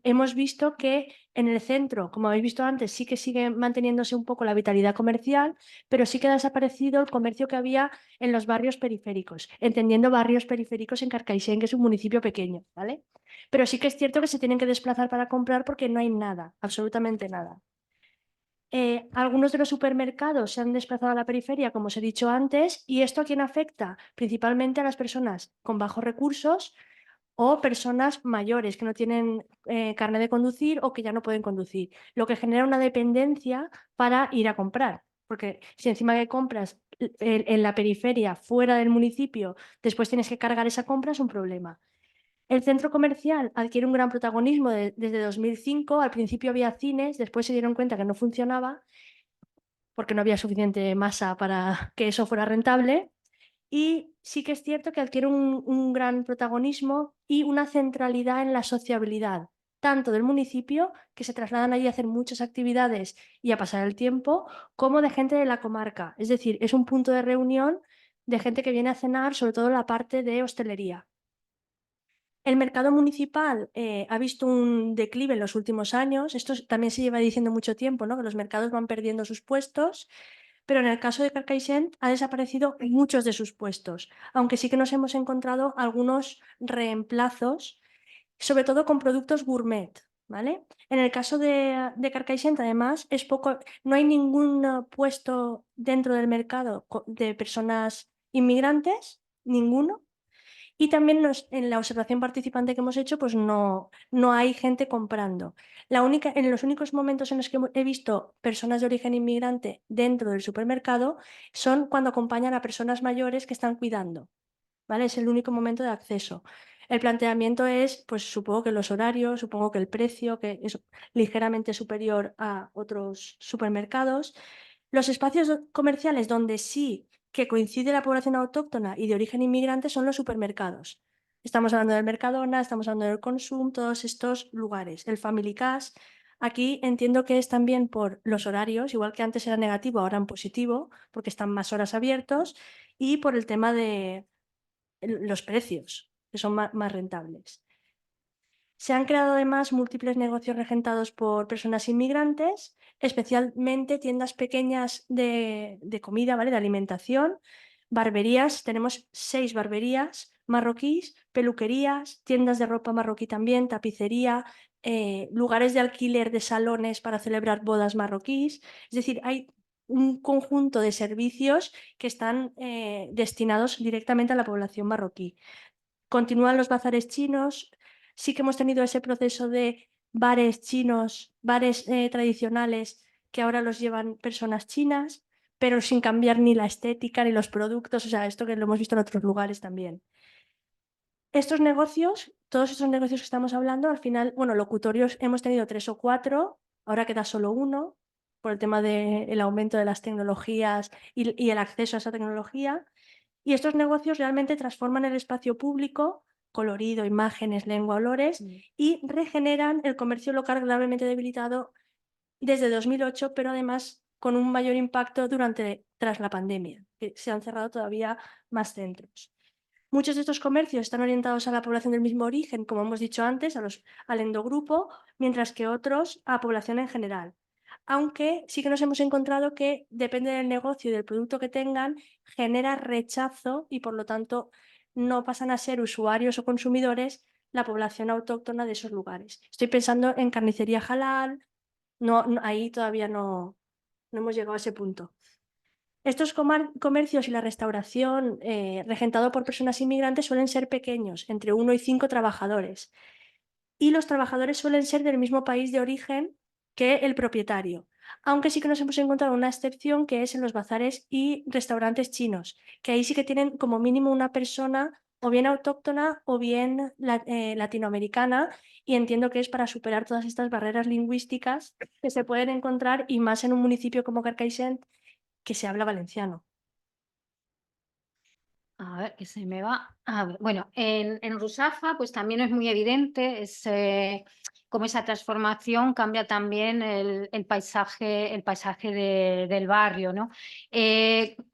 hemos visto que en el centro, como habéis visto antes, sí que sigue manteniéndose un poco la vitalidad comercial, pero sí que ha desaparecido el comercio que había en los barrios periféricos, entendiendo barrios periféricos en Carcaixent, que es un municipio pequeño, ¿vale? Pero sí que es cierto que se tienen que desplazar para comprar porque no hay nada, absolutamente nada. Algunos de los supermercados se han desplazado a la periferia, como os he dicho antes, y ¿esto a quién afecta? Principalmente a las personas con bajos recursos o personas mayores que no tienen carnet de conducir o que ya no pueden conducir, lo que genera una dependencia para ir a comprar. Porque si encima que compras en la periferia, fuera del municipio, después tienes que cargar esa compra, es un problema. El centro comercial adquiere un gran protagonismo desde 2005. Al principio había cines, después se dieron cuenta que no funcionaba porque no había suficiente masa para que eso fuera rentable. Y sí que es cierto que adquiere un gran protagonismo y una centralidad en la sociabilidad, tanto del municipio, que se trasladan allí a hacer muchas actividades y a pasar el tiempo, como de gente de la comarca. Es decir, es un punto de reunión de gente que viene a cenar, sobre todo en la parte de hostelería. El mercado municipal ha visto un declive en los últimos años. Esto también se lleva diciendo mucho tiempo, ¿no? Que los mercados van perdiendo sus puestos, pero en el caso de Carcaixent ha desaparecido muchos de sus puestos, aunque sí que nos hemos encontrado algunos reemplazos, sobre todo con productos gourmet, ¿vale? En el caso de Carcaixent, además, no hay ningún puesto dentro del mercado de personas inmigrantes, ninguno. Y también en la observación participante que hemos hecho, pues no hay gente comprando. En los únicos momentos en los que he visto personas de origen inmigrante dentro del supermercado son cuando acompañan a personas mayores que están cuidando, ¿vale? Es el único momento de acceso. El planteamiento es, pues supongo que los horarios, supongo que el precio, que es ligeramente superior a otros supermercados. Los espacios comerciales donde sí que coincide la población autóctona y de origen inmigrante son los supermercados. Estamos hablando del Mercadona, estamos hablando del Consum, todos estos lugares. El Family Cash, aquí entiendo que es también por los horarios, igual que antes era negativo, ahora en positivo, porque están más horas abiertos, y por el tema de los precios, que son más rentables. Se han creado además múltiples negocios regentados por personas inmigrantes, especialmente tiendas pequeñas de comida, ¿vale? De alimentación, barberías, tenemos 6 barberías marroquíes, peluquerías, tiendas de ropa marroquí también, tapicería, lugares de alquiler de salones para celebrar bodas marroquíes. Es decir, hay un conjunto de servicios que están destinados directamente a la población marroquí. Continúan los bazares chinos, sí que hemos tenido ese proceso de bares chinos, bares tradicionales que ahora los llevan personas chinas, pero sin cambiar ni la estética ni los productos, o sea, esto que lo hemos visto en otros lugares también. Estos negocios, todos estos negocios que estamos hablando, al final, bueno, locutorios hemos tenido 3 o 4, ahora queda solo uno, por el tema del aumento de las tecnologías y el acceso a esa tecnología. Y estos negocios realmente transforman el espacio público, colorido, imágenes, lengua, olores, y regeneran el comercio local gravemente debilitado desde 2008, pero además con un mayor impacto tras la pandemia, que se han cerrado todavía más centros. Muchos de estos comercios están orientados a la población del mismo origen, como hemos dicho antes, al endogrupo, mientras que otros a población en general. Aunque sí que nos hemos encontrado que depende del negocio y del producto que tengan, genera rechazo y por lo tanto no pasan a ser usuarios o consumidores la población autóctona de esos lugares. Estoy pensando en carnicería halal, ahí todavía no hemos llegado a ese punto. Estos comercios y la restauración regentado por personas inmigrantes suelen ser pequeños, entre 1 y 5 trabajadores. Y los trabajadores suelen ser del mismo país de origen que el propietario. Aunque sí que nos hemos encontrado una excepción que es en los bazares y restaurantes chinos, que ahí sí que tienen como mínimo una persona o bien autóctona o bien latinoamericana, y entiendo que es para superar todas estas barreras lingüísticas que se pueden encontrar y más en un municipio como Carcaixent que se habla valenciano. A ver, que se me va. A ver, bueno, en Rusafa, pues también es muy evidente cómo esa transformación cambia también el paisaje del barrio, ¿no?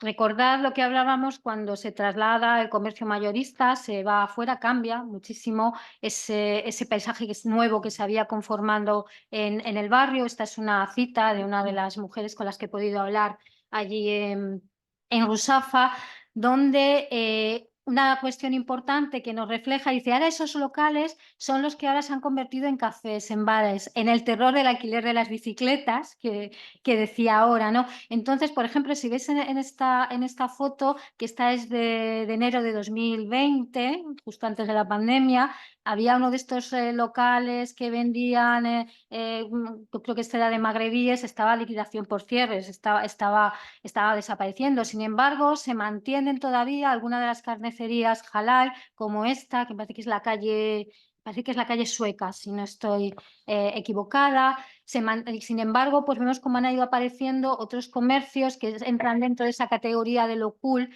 Recordad lo que hablábamos cuando se traslada el comercio mayorista, se va afuera, cambia muchísimo ese paisaje que es nuevo que se había conformando en el barrio. Esta es una cita de una de las mujeres con las que he podido hablar allí en Rusafa, donde una cuestión importante que nos refleja, dice, ahora esos locales son los que ahora se han convertido en cafés, en bares, en el terror del alquiler de las bicicletas que decía ahora, ¿no? Entonces, por ejemplo, si ves en esta foto, que esta es de enero de 2020, justo antes de la pandemia, había uno de estos locales que vendían, yo creo que este era de magrebíes, estaba a liquidación por cierres, estaba desapareciendo. Sin embargo, se mantienen todavía algunas de las carnicerías halal, como esta, que parece que es la calle Sueca, si no estoy equivocada. Sin embargo, pues vemos cómo han ido apareciendo otros comercios que entran dentro de esa categoría de lo cool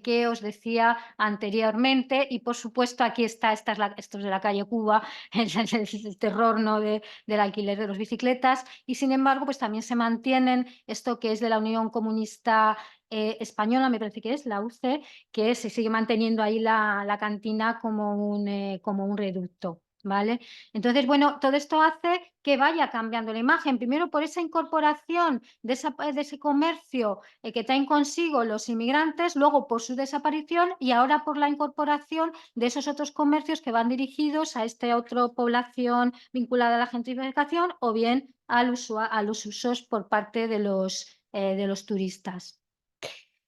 que os decía anteriormente. Y por supuesto, aquí está, esto es de la calle Cuba, el terror, ¿no?, del alquiler de las bicicletas. Y sin embargo, pues también se mantienen esto que es de la Unión Comunista Española, me parece que es la UCE, que se sigue manteniendo ahí la cantina como un reducto. ¿Vale? Entonces, bueno, todo esto hace que vaya cambiando la imagen, primero por esa incorporación de ese comercio que traen consigo los inmigrantes, luego por su desaparición y ahora por la incorporación de esos otros comercios que van dirigidos a esta otra población vinculada a la gentrificación o bien a los usos por parte de los turistas.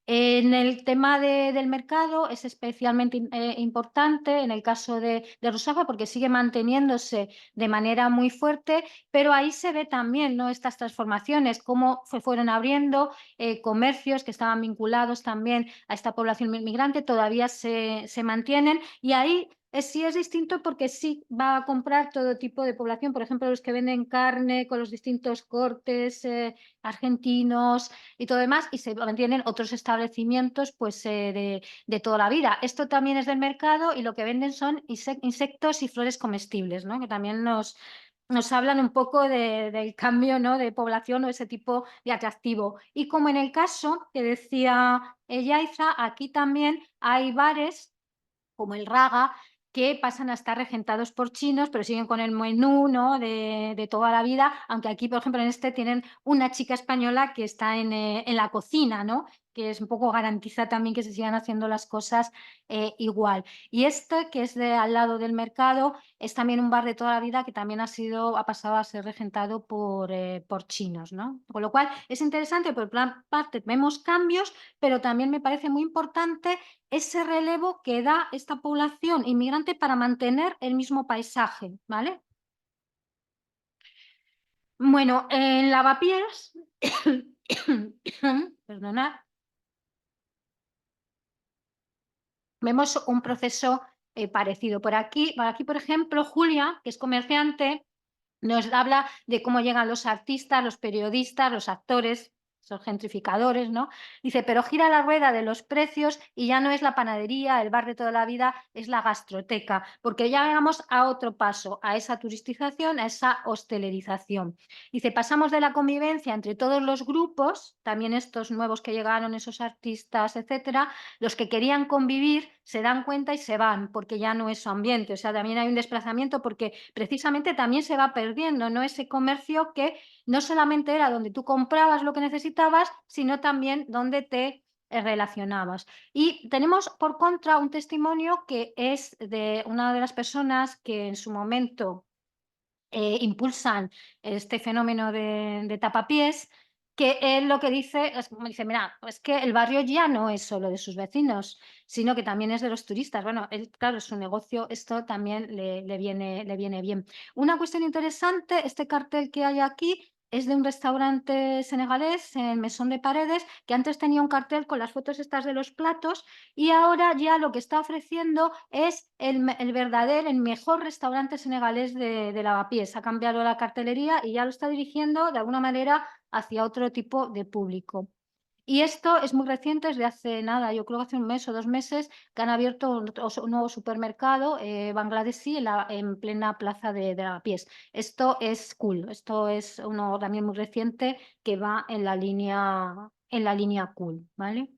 En el tema del mercado es especialmente importante en el caso de Rusafa porque sigue manteniéndose de manera muy fuerte, pero ahí se ve también, ¿no?, estas transformaciones, cómo se fueron abriendo comercios que estaban vinculados también a esta población inmigrante, todavía se mantienen y ahí sí es distinto porque sí va a comprar todo tipo de población, por ejemplo, los que venden carne con los distintos cortes argentinos y todo demás, y se mantienen otros establecimientos pues, de toda la vida. Esto también es del mercado y lo que venden son insectos y flores comestibles, ¿no?, que también nos hablan un poco del cambio, ¿no?, de población o ese tipo de atractivo. Y como en el caso que decía Yaiza, aquí también hay bares como el Raga, que pasan a estar regentados por chinos, pero siguen con el menú, ¿no?, de toda la vida, aunque aquí, por ejemplo, en este tienen una chica española que está en la cocina, ¿no?, que es un poco garantiza también que se sigan haciendo las cosas igual. Y este, que es de al lado del mercado, es también un bar de toda la vida que también ha pasado a ser regentado por chinos, ¿no? Con lo cual es interesante, por una parte vemos cambios, pero también me parece muy importante ese relevo que da esta población inmigrante para mantener el mismo paisaje, ¿vale? Bueno, en Lavapiés, perdonad, vemos un proceso parecido. Por aquí, por ejemplo, Julia, que es comerciante, nos habla de cómo llegan los artistas, los periodistas, los actores, esos gentrificadores, ¿no? Dice, pero gira la rueda de los precios y ya no es la panadería, el bar de toda la vida, es la gastroteca, porque ya llegamos a otro paso, a esa turistización, a esa hostelerización. Dice, pasamos de la convivencia entre todos los grupos, también estos nuevos que llegaron, esos artistas, etcétera, los que querían convivir se dan cuenta y se van, porque ya no es su ambiente. O sea, también hay un desplazamiento porque precisamente también se va perdiendo, ¿no? Ese comercio que no solamente era donde tú comprabas lo que necesitabas, sino también donde te relacionabas. Y tenemos por contra un testimonio que es de una de las personas que en su momento impulsan este fenómeno de tapapiés, que él lo que dice es, como dice, mira, es que el barrio ya no es solo de sus vecinos, sino que también es de los turistas. Bueno, él, claro, su negocio, esto también le viene bien. Una cuestión interesante, este cartel que hay aquí es de un restaurante senegalés en Mesón de Paredes, que antes tenía un cartel con las fotos estas de los platos y ahora ya lo que está ofreciendo es el verdadero, el mejor restaurante senegalés de Lavapiés. Ha cambiado la cartelería y ya lo está dirigiendo de alguna manera hacia otro tipo de público. Y esto es muy reciente, es de hace nada, yo creo que hace un mes o 2 meses, que han abierto un nuevo supermercado bangladesí en plena plaza de Lavapiés. Esto es cool, esto es uno también muy reciente que va en la línea cool, ¿vale?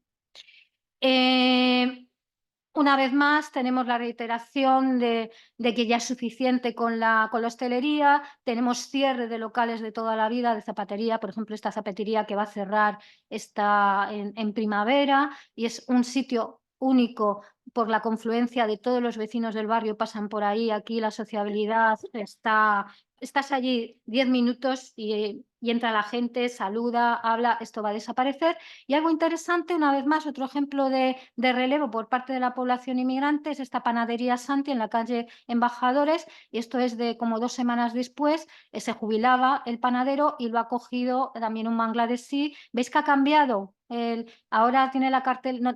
Una vez más, tenemos la reiteración de que ya es suficiente con la hostelería, tenemos cierre de locales de toda la vida, de zapatería, por ejemplo, esta zapatería que va a cerrar está en primavera y es un sitio único por la confluencia de todos los vecinos del barrio, pasan por ahí, aquí la sociabilidad estás allí 10 minutos y entra la gente, saluda, habla, esto va a desaparecer. Y algo interesante, una vez más, otro ejemplo de relevo por parte de la población inmigrante es esta panadería Santi en la calle Embajadores, y esto es de como 2 semanas después, se jubilaba el panadero y lo ha cogido también un bangladesí. ¿Veis que ha cambiado? Ahora tiene la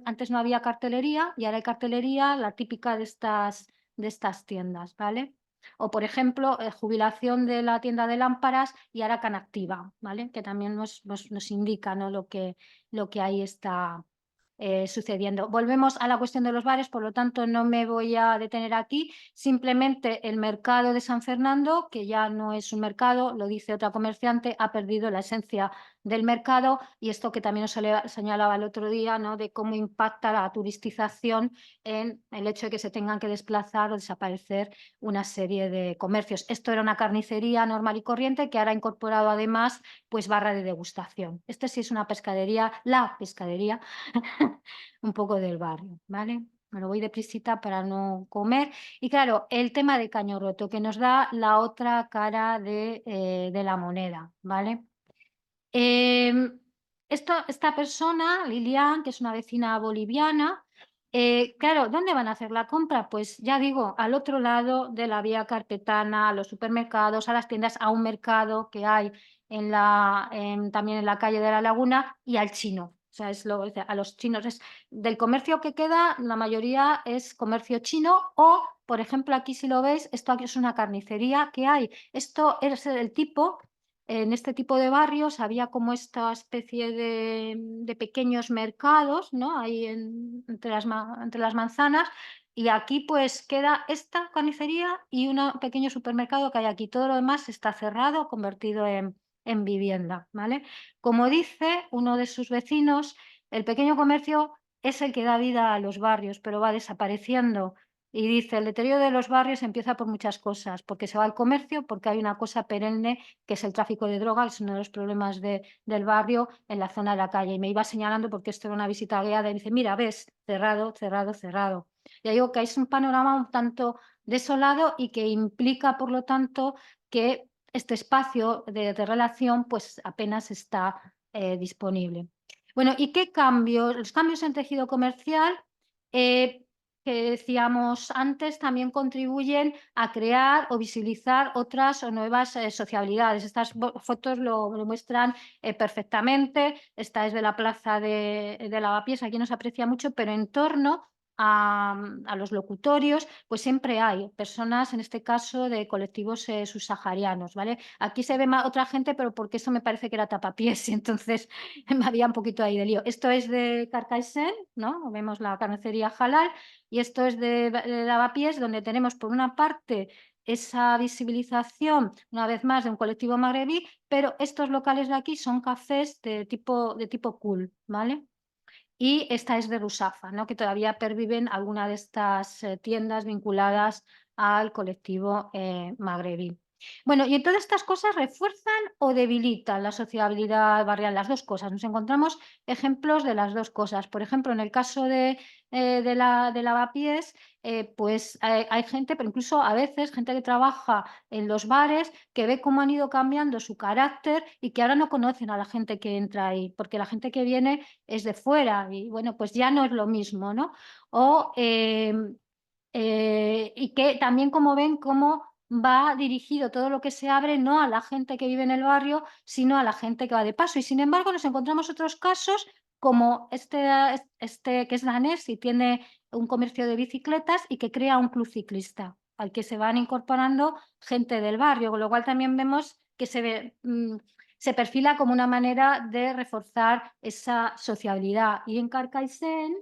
antes no había cartelería y ahora hay cartelería, la típica de estas tiendas, ¿vale? O, por ejemplo, jubilación de la tienda de lámparas y ahora Canactiva, ¿vale? Que también nos indica, ¿no? lo que ahí está sucediendo. Volvemos a la cuestión de los bares, por lo tanto no me voy a detener aquí. Simplemente el mercado de San Fernando, que ya no es un mercado, lo dice otra comerciante, ha perdido la esencia del mercado y esto que también os señalaba el otro día, ¿no? De cómo impacta la turistización en el hecho de que se tengan que desplazar o desaparecer una serie de comercios. Esto era una carnicería normal y corriente que ahora ha incorporado además pues barra de degustación. Este sí es una pescadería, la pescadería un poco del barrio, ¿vale? Me lo voy deprisita para no comer. Y claro, el tema de Caño Roto, que nos da la otra cara de la moneda, ¿vale? Esta persona, Lilian, que es una vecina boliviana, claro, ¿dónde van a hacer la compra? Pues ya digo, al otro lado de la vía carpetana, a los supermercados, a las tiendas, a un mercado que hay también en la calle de la Laguna y al chino. O sea, a los chinos. Del comercio que queda, la mayoría es comercio chino o, por ejemplo, aquí si lo veis, esto aquí es una carnicería que hay. Esto es el tipo en este tipo de barrios había como esta especie de pequeños mercados, ¿no? Ahí entre las manzanas. Y aquí pues queda esta carnicería y un pequeño supermercado que hay aquí. Todo lo demás está cerrado, convertido en vivienda, ¿vale? Como dice uno de sus vecinos, el pequeño comercio es el que da vida a los barrios, pero va desapareciendo. y dice: "El deterioro de los barrios empieza por muchas cosas, porque se va al comercio, porque hay una cosa perenne que es el tráfico de drogas, es uno de los problemas del barrio en la zona de la calle". Y me iba señalando, porque esto era una visita guiada, y dice: "Mira, ves, cerrado, cerrado, cerrado". Ya digo que es un panorama un tanto desolado y que implica, por lo tanto, que este espacio de relación, pues, apenas está, disponible. Bueno, ¿y qué cambios? Los cambios en tejido comercial, eh, que decíamos antes, también contribuyen a crear o visibilizar otras o nuevas, sociabilidades. Estas fotos lo muestran, perfectamente. Esta es de la plaza de Lavapiés, aquí no se aprecia mucho, pero en torno a los locutorios, pues siempre hay personas, en este caso, de colectivos, subsaharianos, ¿vale? Aquí se ve otra gente, pero porque eso me parece que era tapapiés, y entonces me había un poquito ahí de lío. Esto es de Carcaixent, ¿no? Vemos la carnicería halal, y esto es de Lavapiés, donde tenemos, por una parte, esa visibilización, una vez más, de un colectivo magrebí, pero estos locales de aquí son cafés de tipo cool, ¿vale? Y esta es de Rusafa, ¿no? Que todavía perviven alguna de estas, tiendas vinculadas al colectivo, magrebí. Bueno, y todas estas cosas refuerzan o debilitan la sociabilidad barrial, las 2 cosas. Nos encontramos ejemplos de las 2 cosas. Por ejemplo, en el caso de Lavapiés, pues, hay gente, pero incluso a veces gente que trabaja en los bares, que ve cómo han ido cambiando su carácter y que ahora no conocen a la gente que entra ahí, porque la gente que viene es de fuera y bueno, pues ya no es lo mismo, ¿no? O, y que también como ven cómo va dirigido todo lo que se abre, no a la gente que vive en el barrio, sino a la gente que va de paso. Y sin embargo, nos encontramos otros casos como este que es danés y tiene un comercio de bicicletas y que crea un club ciclista, al que se van incorporando gente del barrio, con lo cual también vemos que se perfila como una manera de reforzar esa sociabilidad. Y en Carcaixent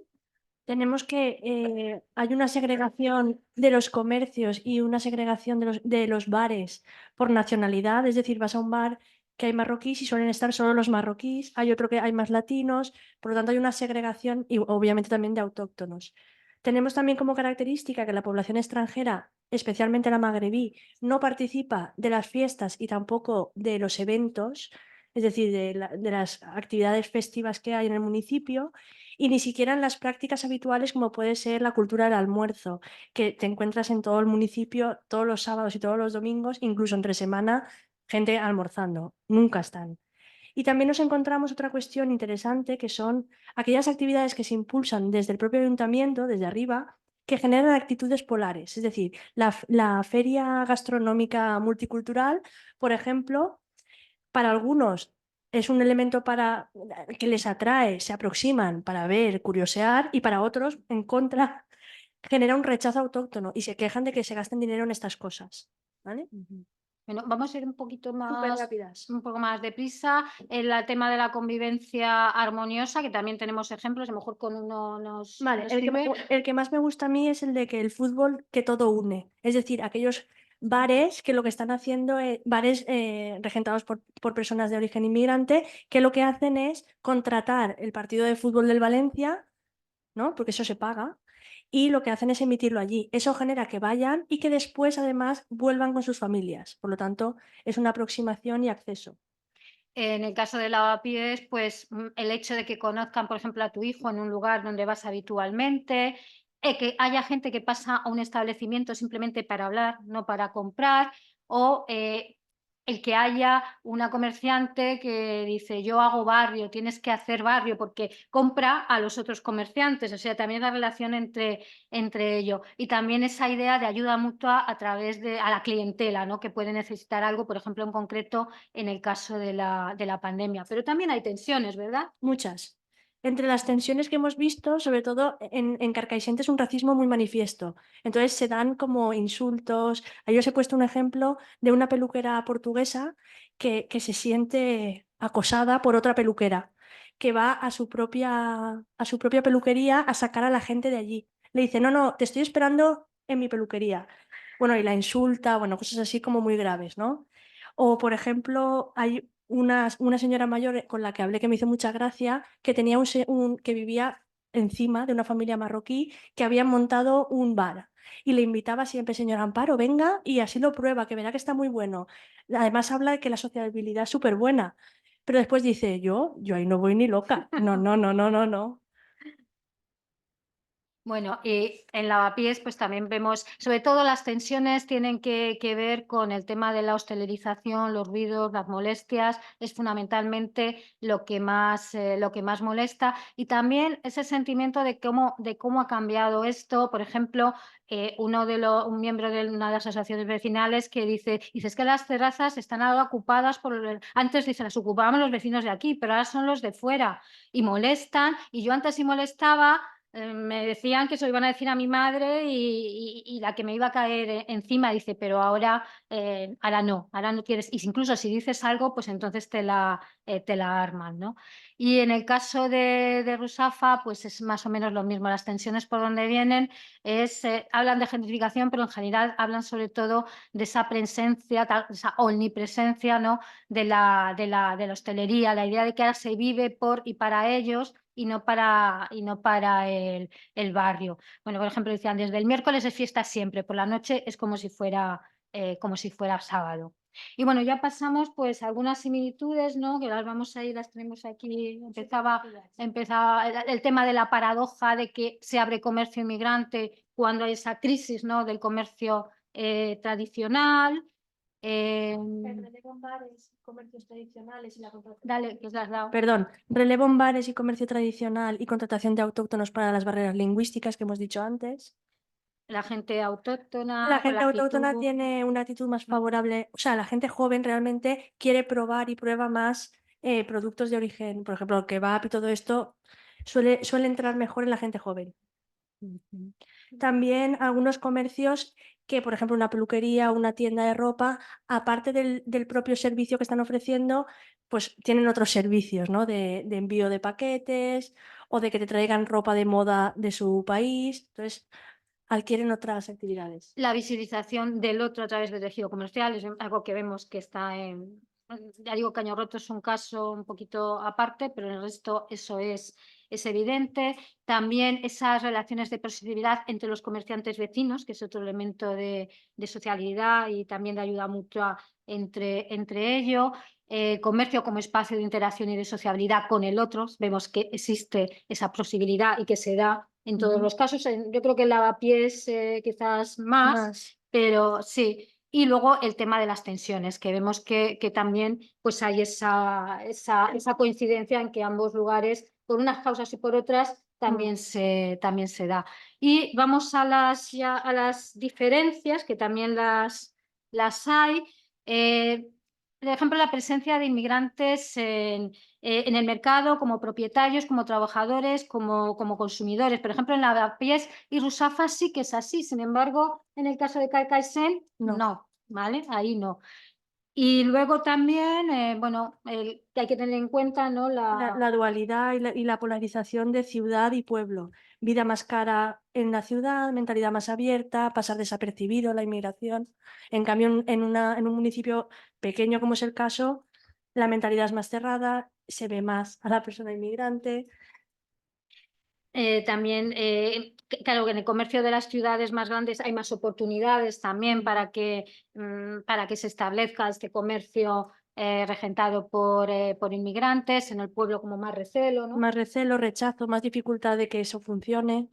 Tenemos que hay una segregación de los comercios y una segregación de los bares por nacionalidad, es decir, vas a un bar que hay marroquíes y suelen estar solo los marroquíes, hay otro que hay más latinos, por lo tanto hay una segregación y obviamente también de autóctonos. Tenemos también como característica que la población extranjera, especialmente la magrebí, no participa de las fiestas y tampoco de los eventos, es decir, de las actividades festivas que hay en el municipio, y ni siquiera en las prácticas habituales como puede ser la cultura del almuerzo, que te encuentras en todo el municipio todos los sábados y todos los domingos, incluso entre semana, gente almorzando. Nunca están. Y también nos encontramos otra cuestión interesante, que son aquellas actividades que se impulsan desde el propio ayuntamiento, desde arriba, que generan actitudes polares. Es decir, la feria gastronómica multicultural, por ejemplo, para algunos es un elemento que les atrae, se aproximan para ver, curiosear, y para otros, en contra, genera un rechazo autóctono y se quejan de que se gasten dinero en estas cosas. ¿Vale? Ujú. Bueno, vamos a ir Súper rápidas. un poco más deprisa. El tema de la convivencia armoniosa, que también tenemos ejemplos, a lo mejor con uno Vale, nos sirve. el que más me gusta a mí es el de que el fútbol que todo une. Es decir, aquellos bares que lo que están haciendo es, bares regentados por personas de origen inmigrante, que lo que hacen es contratar el partido de fútbol del Valencia, ¿no? Porque eso se paga, y lo que hacen es emitirlo allí. Eso genera que vayan y que después además vuelvan con sus familias. Por lo tanto, es una aproximación y acceso. En el caso de Lavapiés, pues, el hecho de que conozcan, por ejemplo, a tu hijo en un lugar donde vas habitualmente, que haya gente que pasa a un establecimiento simplemente para hablar, no para comprar, o, el que haya una comerciante que dice: "Yo hago barrio, tienes que hacer barrio", porque compra a los otros comerciantes, o sea, también la relación entre ellos. Y también esa idea de ayuda mutua a través de a la clientela, ¿no? Que puede necesitar algo, por ejemplo, en concreto, en el caso de la pandemia. Pero también hay tensiones, ¿verdad? Muchas. Entre las tensiones que hemos visto, sobre todo en Carcaixent, es un racismo muy manifiesto. Entonces se dan como insultos. Ahí os he puesto un ejemplo de una peluquera portuguesa que se siente acosada por otra peluquera, que va a su propia peluquería a sacar a la gente de allí. Le dice, no, no, te estoy esperando en mi peluquería. Bueno, y la insulta, bueno, cosas así como muy graves, ¿no? O, por ejemplo, hay una señora mayor con la que hablé que me hizo mucha gracia, que que vivía encima de una familia marroquí que habían montado un bar. y le invitaba siempre, señor Amparo, venga y así lo prueba, que verá que está muy bueno. Además habla de que la sociabilidad es súper buena, pero después dice, yo ahí no voy ni loca. No, no, no, no, no, no. Bueno, y en Lavapiés pues también vemos, sobre todo las tensiones tienen que ver con el tema de la hostelerización, los ruidos, las molestias, es fundamentalmente lo que más molesta y también ese sentimiento de cómo ha cambiado esto. Por ejemplo, un miembro de una de las asociaciones vecinales que dice es que las terrazas están ahora ocupadas antes dice las ocupábamos los vecinos de aquí, pero ahora son los de fuera y molestan y yo antes sí molestaba. Me decían que se lo iban a decir a mi madre y la que me iba a caer encima dice, pero ahora no quieres. Y incluso si dices algo, pues entonces te la arman, ¿no? Y en el caso de Rusafa, pues es más o menos lo mismo. Las tensiones por donde vienen hablan de gentrificación, pero en general hablan sobre todo de esa presencia, esa omnipresencia, ¿no? de la hostelería, la idea de que ahora se vive por y para ellos y no para el barrio. Bueno, por ejemplo, decían, desde el miércoles es fiesta siempre, por la noche es como si fuera sábado. Y bueno, ya pasamos pues a algunas similitudes, ¿no? Que las tenemos aquí. Empezaba el tema de la paradoja de que se abre comercio inmigrante cuando hay esa crisis, ¿no? Del comercio tradicional. Relevo en bares, comercios tradicionales y la contratación. Dale, que os las has dado. Perdón, relevo en bares y comercio tradicional y contratación de autóctonos para las barreras lingüísticas que hemos dicho antes. La gente autóctona, La con gente la autóctona actitud. tiene una actitud más favorable, o sea, la gente joven realmente quiere probar y prueba más productos de origen, por ejemplo, el kebab y todo esto suele entrar mejor en la gente joven. También algunos comercios que, por ejemplo, una peluquería o una tienda de ropa, aparte del propio servicio que están ofreciendo, pues tienen otros servicios, ¿no? De envío de paquetes o de que te traigan ropa de moda de su país. Entonces, adquieren otras actividades. La visibilización del otro a través del tejido comercial es algo que vemos que está en. Ya digo, Caño Roto es un caso un poquito aparte, pero en el resto eso es evidente. También esas relaciones de proximidad entre los comerciantes vecinos, que es otro elemento de socialidad y también de ayuda mutua entre ellos. Comercio como espacio de interacción y de sociabilidad con el otro. Vemos que existe esa posibilidad y que se da en todos los casos. Yo creo que el lavapiés quizás más, pero sí. Y luego el tema de las tensiones, que vemos que también pues hay esa coincidencia en que ambos lugares, por unas causas y por otras, también se da. Y vamos a las diferencias, que también las hay. Por ejemplo, la presencia de inmigrantes en el mercado como propietarios, como trabajadores, como consumidores. Por ejemplo, en Lavapiés y Rusafa sí que es así. Sin embargo, en el caso de Carcaixent, no, ¿vale? Ahí no. Y luego también, que hay que tener en cuenta, ¿no? La dualidad y la polarización de ciudad y pueblo. Vida más cara en la ciudad, mentalidad más abierta, pasar desapercibido la inmigración. En cambio, en un municipio pequeño como es el caso, la mentalidad es más cerrada, se ve más a la persona inmigrante. También, claro, que en el comercio de las ciudades más grandes hay más oportunidades también para que se establezca este comercio regentado por inmigrantes, en el pueblo como más recelo, ¿no? Más recelo, rechazo, más dificultad de que eso funcione.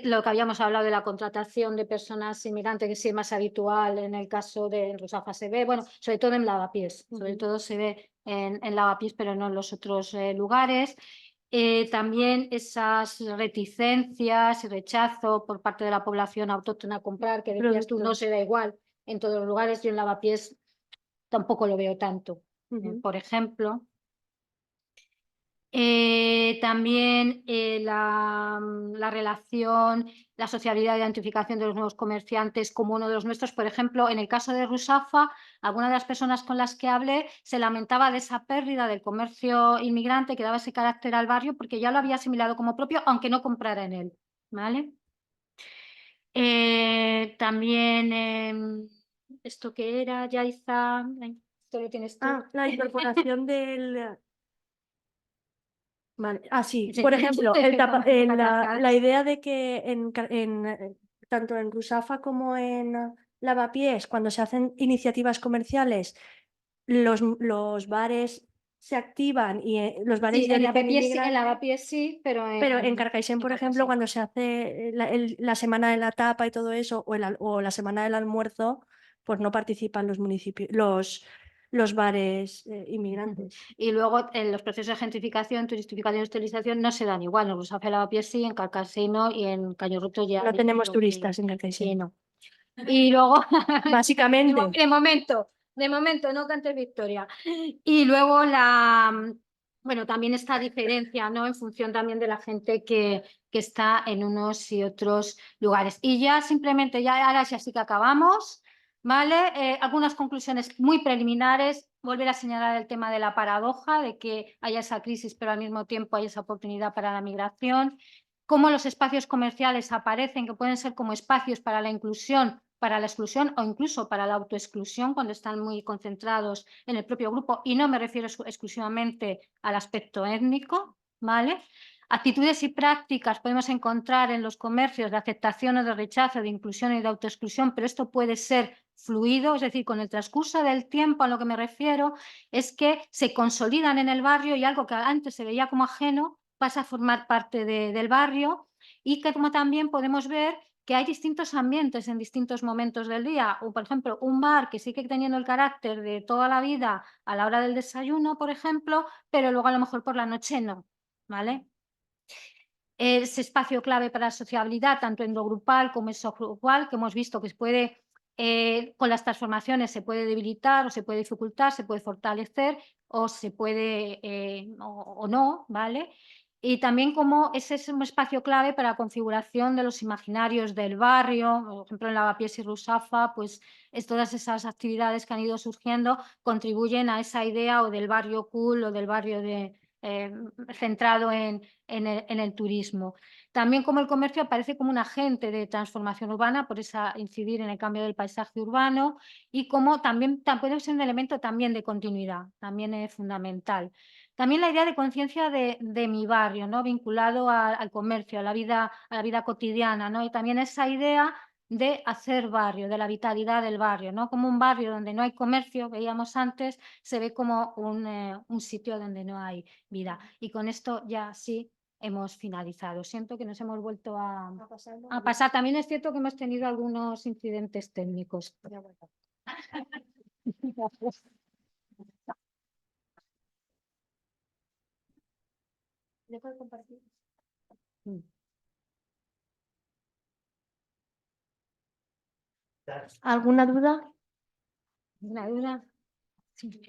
Lo que habíamos hablado de la contratación de personas inmigrantes, que sí es más habitual en el caso de Rusafa se ve, bueno, sobre todo en Lavapiés, sobre todo se ve en Lavapiés, pero no en los otros lugares. También esas reticencias y rechazo por parte de la población autóctona a comprar, que decías tú, no se da igual en todos los lugares. Yo en Lavapiés tampoco lo veo tanto, por ejemplo. También la relación, la sociabilidad de identificación de los nuevos comerciantes como uno de los nuestros. Por ejemplo, en el caso de Rusafa, alguna de las personas con las que hablé se lamentaba de esa pérdida del comercio inmigrante que daba ese carácter al barrio porque ya lo había asimilado como propio, aunque no comprara en él. ¿Vale? También, ¿esto qué era, Yaiza? Esto lo tienes tú. La incorporación del... Vale. Sí, Sí. por ejemplo, la idea de que tanto en Rusafa como en Lavapiés, cuando se hacen iniciativas comerciales, los bares se activan y los bares Sí, de en origen Lavapiés, en inmigrante. Lavapiés sí, pero Pero en Carcaixent, en por ejemplo, Carcaixent. cuando se hace la semana de la tapa y todo eso, o la semana del almuerzo, pues no participan los municipios, los bares inmigrantes. Y luego en los procesos de gentrificación, turistificación y esterilización no se dan igual. En Rusafa y Lavapiés sí, en Carcassonne no, y en Cañorroto ya No digo tenemos yo turistas en que Carcaixent. no. Y luego, Básicamente. de momento, no cantes victoria. Y luego bueno, también esta diferencia, ¿no? En función también de la gente que está en unos y otros lugares. Y ya simplemente, ya ahora ya sí que acabamos, ¿vale? Algunas conclusiones muy preliminares. Volver a señalar el tema de la paradoja, de que haya esa crisis, pero al mismo tiempo hay esa oportunidad para la migración. Cómo los espacios comerciales aparecen, que pueden ser como espacios para la inclusión, para la exclusión o incluso para la autoexclusión cuando están muy concentrados en el propio grupo, y no me refiero exclusivamente al aspecto étnico, ¿vale? Actitudes y prácticas podemos encontrar en los comercios de aceptación o de rechazo, de inclusión y de autoexclusión, pero esto puede ser fluido, es decir, con el transcurso del tiempo a lo que me refiero es que se consolidan en el barrio y algo que antes se veía como ajeno pasa a formar parte del barrio, y que como también podemos ver que hay distintos ambientes en distintos momentos del día, o por ejemplo un bar que sigue teniendo el carácter de toda la vida a la hora del desayuno, por ejemplo, pero luego a lo mejor por la noche no, ¿vale? Ese espacio clave para la sociabilidad, tanto endogrupal como exogrupal, que hemos visto que se puede, con las transformaciones se puede debilitar o se puede dificultar, se puede fortalecer o se puede o no, ¿vale? Y también como ese es un espacio clave para la configuración de los imaginarios del barrio, por ejemplo en Lavapiés y Rusafa, pues todas esas actividades que han ido surgiendo contribuyen a esa idea o del barrio cool o del barrio centrado en el turismo. También como el comercio aparece como un agente de transformación urbana, por esa incidir en el cambio del paisaje urbano, y como también puede ser un elemento también de continuidad, también es fundamental. También la idea de conciencia de mi barrio, ¿no? Vinculado al comercio, a la vida cotidiana, ¿no? Y también esa idea de hacer barrio, de la vitalidad del barrio, ¿no? Como un barrio donde no hay comercio, veíamos antes, se ve como un sitio donde no hay vida. Y con esto ya sí hemos finalizado. Siento que nos hemos vuelto a pasar. También es cierto que hemos tenido algunos incidentes técnicos. ¿Le puedo compartir? ¿Alguna duda? ¿Una duda? Sí.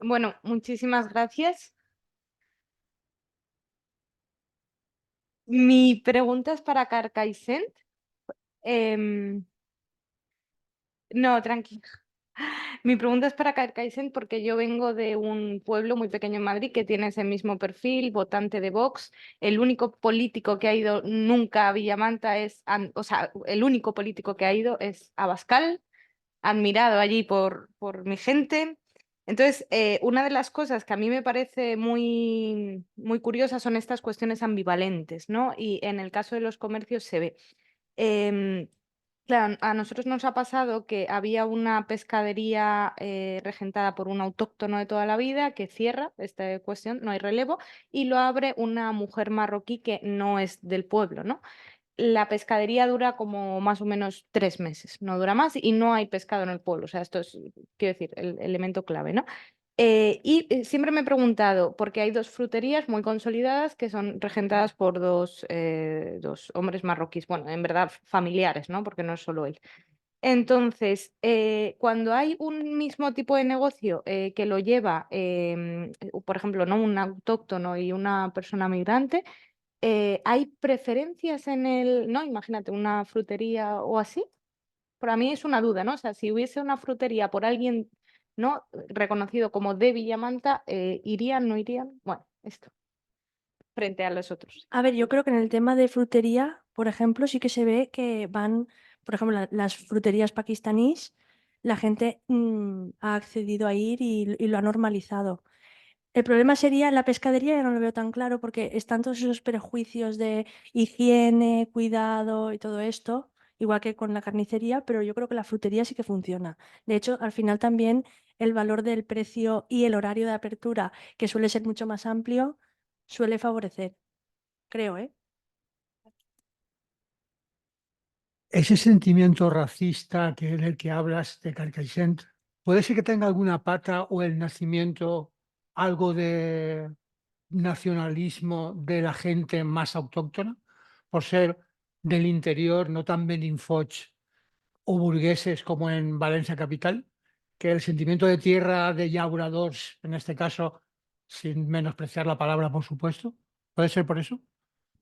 Bueno, muchísimas gracias. Mi pregunta es para Carcaixent. No, tranquila. Mi pregunta es para Carcaixent porque yo vengo de un pueblo muy pequeño en Madrid que tiene ese mismo perfil, votante de Vox. El único político que ha ido nunca a Villamanta o sea, el único político que ha ido es Abascal, admirado allí por mi gente. Entonces, una de las cosas que a mí me parece muy, muy curiosa son estas cuestiones ambivalentes, ¿no? Y en el caso de los comercios se ve. Em, Claro, a nosotros nos ha pasado que había una pescadería regentada por un autóctono de toda la vida que cierra esta cuestión, no hay relevo, y lo abre una mujer marroquí que no es del pueblo, ¿no? La pescadería dura como más o menos 3 meses, no dura más, y no hay pescado en el pueblo. O sea, esto es, quiero decir, el elemento clave, ¿no? Siempre me he preguntado, porque hay dos fruterías muy consolidadas que son regentadas por dos hombres marroquíes, bueno, en verdad familiares, ¿no? Porque no es solo él. Entonces, cuando hay un mismo tipo de negocio que lo lleva, por ejemplo, ¿no? Un autóctono y una persona migrante, ¿hay preferencias en no? Imagínate, una frutería o así. Para mí es una duda, ¿no? O sea, si hubiese una frutería por alguien, ¿no? Reconocido como de Villamanta, ¿irían, no irían? Bueno, esto, frente a los otros. A ver, yo creo que en el tema de frutería, por ejemplo, sí que se ve que van, por ejemplo, las fruterías pakistaníes, la gente ha accedido a ir y lo ha normalizado. El problema sería la pescadería, ya no lo veo tan claro porque están todos esos prejuicios de higiene, cuidado y todo esto, igual que con la carnicería, pero yo creo que la frutería sí que funciona. De hecho, al final también el valor del precio y el horario de apertura, que suele ser mucho más amplio, suele favorecer, creo, ¿eh? Ese sentimiento racista del que hablas de Carcaixent, ¿puede ser que tenga alguna pata o el nacimiento algo de nacionalismo de la gente más autóctona? Por ser del interior, no tan beninfoch o burgueses como en Valencia capital, que el sentimiento de tierra de llauradors, en este caso, sin menospreciar la palabra, por supuesto, ¿puede ser por eso?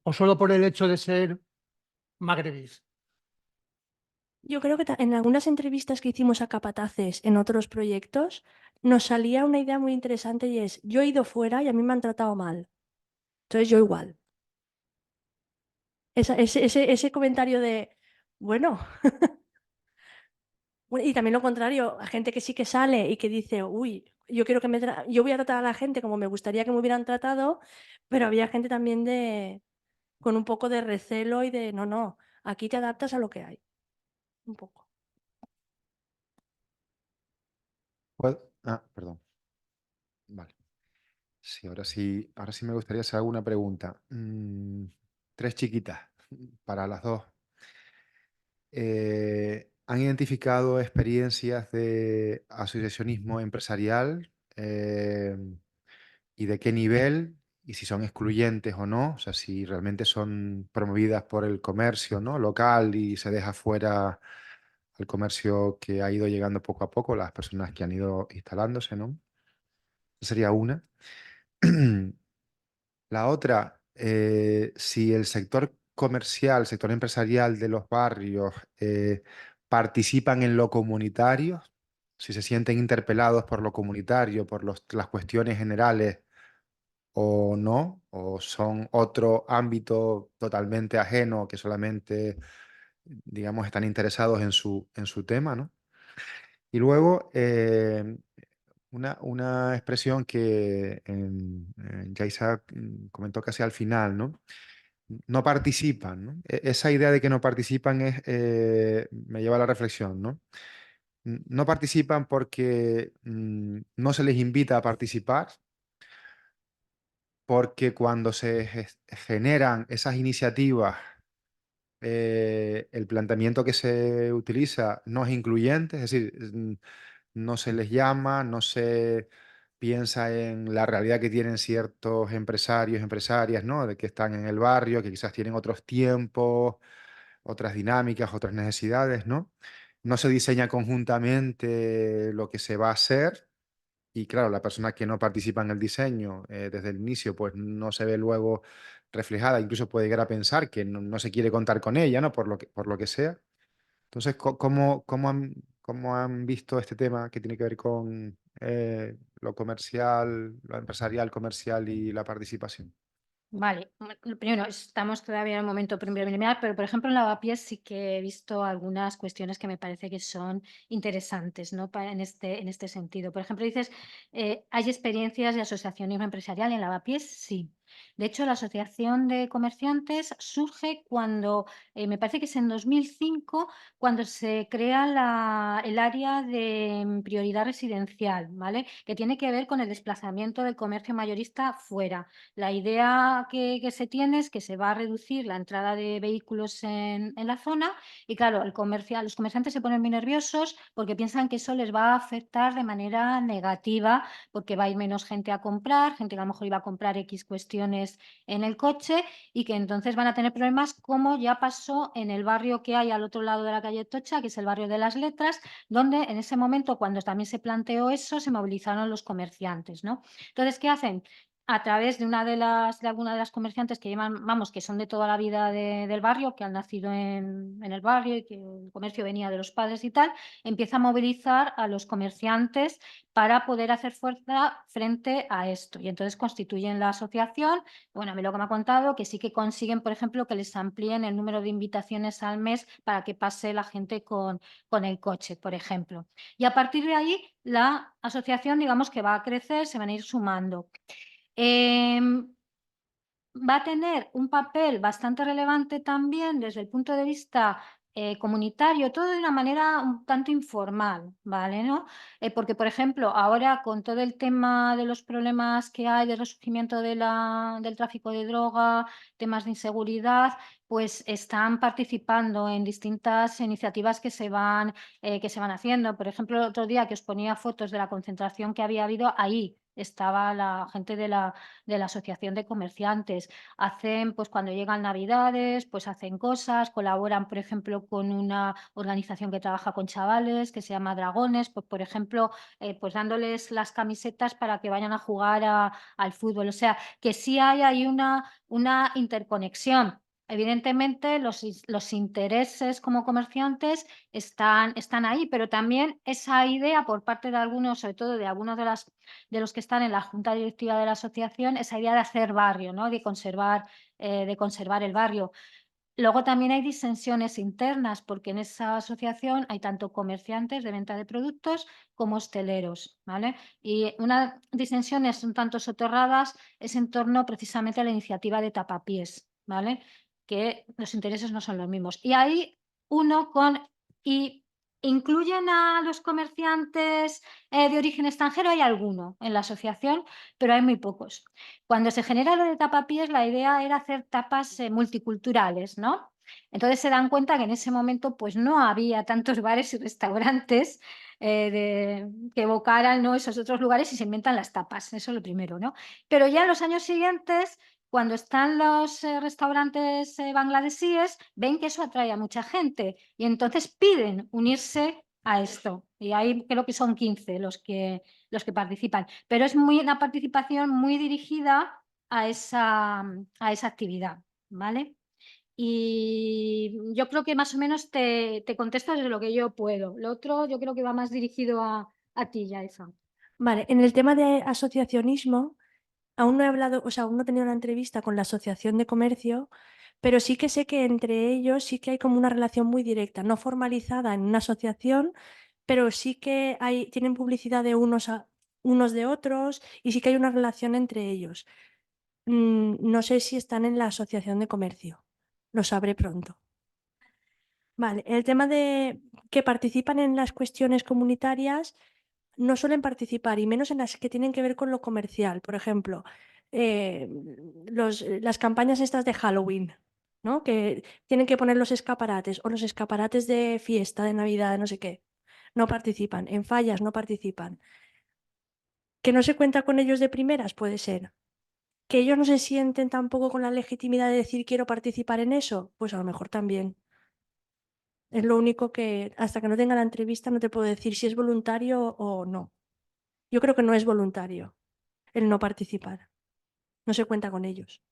¿O solo por el hecho de ser magrebís? Yo creo que en algunas entrevistas que hicimos a capataces en otros proyectos, nos salía una idea muy interesante y es, yo he ido fuera y a mí me han tratado mal, entonces yo igual. Ese comentario de, bueno, y también lo contrario, a gente que sí que sale y que dice, uy, yo quiero que yo voy a tratar a la gente como me gustaría que me hubieran tratado, pero había gente también con un poco de recelo y de, no, no, aquí te adaptas a lo que hay, un poco. Perdón. Vale. Sí, ahora sí me gustaría hacer alguna pregunta. Tres chiquitas para las dos. ¿Han identificado experiencias de asociacionismo empresarial? ¿Y de qué nivel? Y si son excluyentes o no, o sea, si realmente son promovidas por el comercio, ¿no?, local y se deja fuera al comercio que ha ido llegando poco a poco, las personas que han ido instalándose, ¿no? Esa sería una. La otra, si el sector comercial, el sector empresarial de los barrios participan en lo comunitario, si se sienten interpelados por lo comunitario, por las cuestiones generales o no, o son otro ámbito totalmente ajeno que solamente, digamos, están interesados en su tema, ¿no? Y luego, una expresión que Yaisa comentó casi al final, ¿no? No participan, ¿no? Esa idea de que no participan me lleva a la reflexión, ¿no? No participan porque no se les invita a participar, porque cuando se generan esas iniciativas, el planteamiento que se utiliza no es incluyente, es decir, no se les llama, no se piensa en la realidad que tienen ciertos empresarios, empresarias, ¿no?, de que están en el barrio, que quizás tienen otros tiempos, otras dinámicas, otras necesidades, ¿no? No se diseña conjuntamente lo que se va a hacer y claro, la persona que no participa en el diseño desde el inicio, pues no se ve luego reflejada, incluso puede llegar a pensar que no se quiere contar con ella, ¿no?, por lo que sea. Entonces, cómo han visto este tema que tiene que ver con lo comercial, lo empresarial, comercial y la participación? Vale, primero estamos todavía en el momento preliminar, pero por ejemplo en Lavapiés sí que he visto algunas cuestiones que me parece que son interesantes, ¿no? En este sentido. Por ejemplo, dices, ¿hay experiencias de asociacionismo empresarial en Lavapiés? Sí. De hecho, la Asociación de Comerciantes surge cuando, me parece que es en 2005, cuando se crea el área de prioridad residencial, ¿vale? Que tiene que ver con el desplazamiento del comercio mayorista fuera. La idea que se tiene es que se va a reducir la entrada de vehículos en la zona y claro, los comerciantes se ponen muy nerviosos porque piensan que eso les va a afectar de manera negativa porque va a ir menos gente a comprar, gente que a lo mejor iba a comprar X cuestiones en el coche y que entonces van a tener problemas como ya pasó en el barrio que hay al otro lado de la calle Tocha, que es el barrio de las Letras, donde en ese momento, cuando también se planteó eso, se movilizaron los comerciantes, ¿no? Entonces, ¿qué hacen? a través de alguna de las comerciantes que llevan, vamos, que son de toda la vida del barrio, que han nacido en el barrio y que el comercio venía de los padres y tal, empieza a movilizar a los comerciantes para poder hacer fuerza frente a esto. Y entonces constituyen la asociación. Bueno, a mí lo que me ha contado, que sí que consiguen, por ejemplo, que les amplíen el número de invitaciones al mes para que pase la gente con el coche, por ejemplo. Y a partir de ahí, la asociación, digamos que va a crecer, se van a ir sumando. Va a tener un papel bastante relevante también desde el punto de vista comunitario, todo de una manera un tanto informal, ¿vale? ¿No? Porque, por ejemplo, ahora con todo el tema de los problemas que hay de resurgimiento del tráfico de droga, temas de inseguridad, pues están participando en distintas iniciativas que se van haciendo. Por ejemplo, el otro día que os ponía fotos de la concentración que había habido, ahí estaba la gente de la asociación de comerciantes. Hacen, pues cuando llegan Navidades, pues hacen cosas, colaboran, por ejemplo, con una organización que trabaja con chavales, que se llama Dragones, pues por ejemplo, pues dándoles las camisetas para que vayan a jugar al fútbol. O sea, que sí hay ahí una interconexión. Evidentemente, los intereses como comerciantes están ahí, pero también esa idea por parte de algunos, sobre todo de algunos de los que están en la junta directiva de la asociación, esa idea de hacer barrio, ¿no? De conservar el barrio. Luego también hay disensiones internas, porque en esa asociación hay tanto comerciantes de venta de productos como hosteleros, ¿vale? Y unas disensiones un tanto soterradas es en torno precisamente a la iniciativa de Tapapiés, ¿vale? Que los intereses no son los mismos. Y ahí uno y incluyen a los comerciantes de origen extranjero, hay alguno en la asociación, pero hay muy pocos. Cuando se genera lo de Tapapiés, la idea era hacer tapas multiculturales, ¿no? Entonces se dan cuenta que en ese momento pues no había tantos bares y restaurantes que evocaran, ¿no?, esos otros lugares, y se inventan las tapas, eso es lo primero, ¿no? Pero ya en los años siguientes, cuando están los restaurantes bangladesíes, ven que eso atrae a mucha gente y entonces piden unirse a esto. Y ahí creo que son 15 los que participan, pero es una participación muy dirigida a esa actividad, ¿vale? Y yo creo que más o menos te contesto desde lo que yo puedo. Lo otro yo creo que va más dirigido a ti, Yaiza. Vale, en el tema de asociacionismo, aún no he hablado, o sea, aún no he tenido una entrevista con la Asociación de Comercio, pero sí que sé que entre ellos sí que hay como una relación muy directa, no formalizada en una asociación, pero sí que tienen publicidad de unos de otros y sí que hay una relación entre ellos. No sé si están en la Asociación de Comercio, lo sabré pronto. Vale, el tema de que participan en las cuestiones comunitarias no suelen participar, y menos en las que tienen que ver con lo comercial. Por ejemplo, las campañas estas de Halloween, ¿no? Que tienen que poner los escaparates o los escaparates de fiesta, de Navidad, de no sé qué. No participan. En fallas no participan. ¿Que no se cuenta con ellos de primeras? Puede ser. ¿Que ellos no se sienten tampoco con la legitimidad de decir quiero participar en eso? Pues a lo mejor también. Es lo único que hasta que no tenga la entrevista no te puedo decir si es voluntario o no. Yo creo que no es voluntario el no participar. No se cuenta con ellos.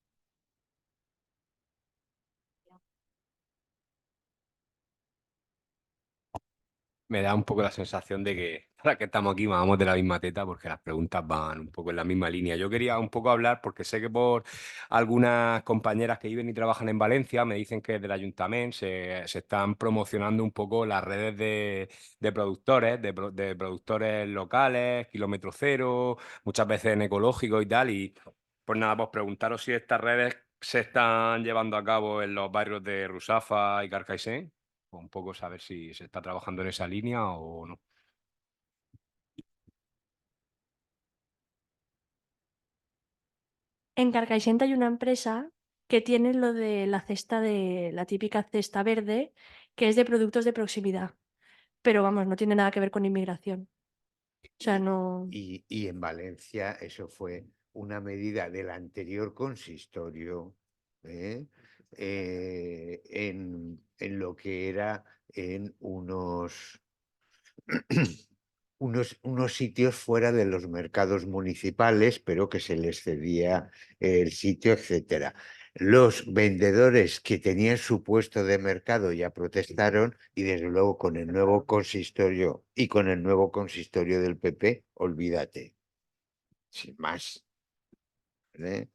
Me da un poco la sensación de que ahora que estamos aquí vamos de la misma teta porque las preguntas van un poco en la misma línea. Yo quería un poco hablar porque sé que por algunas compañeras que viven y trabajan en Valencia me dicen que del ayuntamiento se están promocionando un poco las redes de productores, de productores locales, kilómetro cero, muchas veces en ecológico y tal. Y pues nada, pues preguntaros si estas redes se están llevando a cabo en los barrios de Rusafa y Carcaixent, o un poco saber si se está trabajando en esa línea o no. En Carcaixent hay una empresa que tiene lo de la típica cesta verde, que es de productos de proximidad. Pero vamos, no tiene nada que ver con inmigración. O sea, no. Y en Valencia eso fue una medida del anterior consistorio, ¿eh? En lo que era en unos unos sitios fuera de los mercados municipales, pero que se les cedía el sitio, etcétera. Los vendedores que tenían su puesto de mercado ya protestaron y desde luego con el nuevo consistorio y con el nuevo consistorio del PP, olvídate. Sin más. ¿Eh?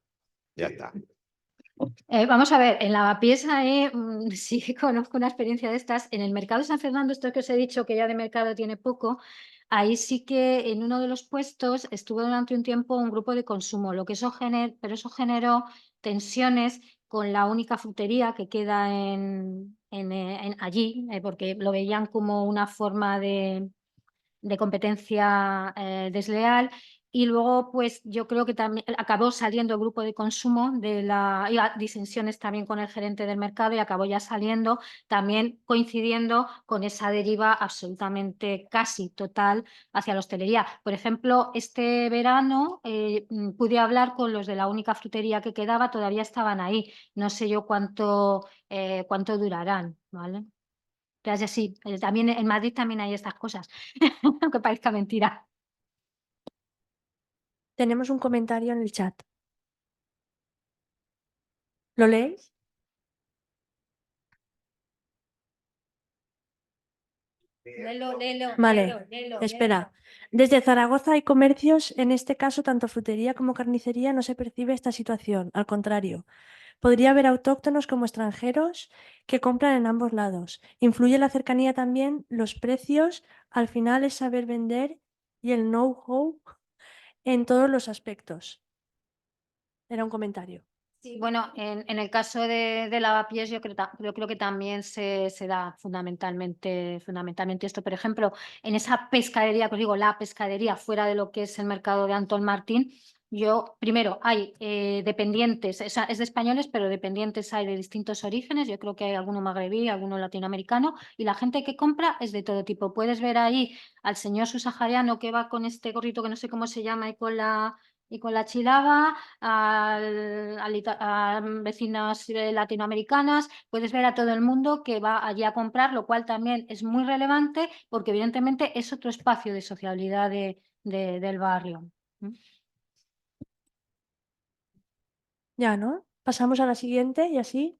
Ya está. Vamos a ver, en Lavapiés sí que conozco una experiencia de estas. En el mercado de San Fernando, esto que os he dicho que ya de mercado tiene poco, ahí sí que en uno de los puestos estuvo durante un tiempo un grupo de consumo, lo que pero eso generó tensiones con la única frutería que queda allí, porque lo veían como una forma de competencia desleal. Y luego, pues yo creo que también acabó saliendo el grupo de consumo iba disensiones también con el gerente del mercado y acabó ya saliendo, también coincidiendo con esa deriva absolutamente casi total hacia la hostelería. Por ejemplo, este verano pude hablar con los de la única frutería que quedaba, todavía estaban ahí. No sé yo cuánto durarán, ¿vale? Entonces, sí, también en Madrid también hay estas cosas, aunque parezca mentira. Tenemos un comentario en el chat. ¿Lo leéis? Vale, espera. Desde Zaragoza hay comercios, en este caso tanto frutería como carnicería, no se percibe esta situación. Al contrario, podría haber autóctonos como extranjeros que compran en ambos lados. Influye la cercanía también, los precios, al final es saber vender y el know-how en todos los aspectos. Era un comentario. Sí, bueno, en el caso de Lavapiés yo creo que también se da fundamentalmente esto. Por ejemplo, en esa pescadería, que os digo, la pescadería fuera de lo que es el mercado de Antón Martín, primero hay dependientes, es de españoles, pero dependientes hay de distintos orígenes. Yo creo que hay alguno magrebí, alguno latinoamericano, y la gente que compra es de todo tipo. Puedes ver ahí al señor subsahariano que va con este gorrito que no sé cómo se llama y con la chilaba, a vecinas latinoamericanas, puedes ver a todo el mundo que va allí a comprar, lo cual también es muy relevante porque evidentemente es otro espacio de sociabilidad del barrio. Ya, ¿no? Pasamos a la siguiente y así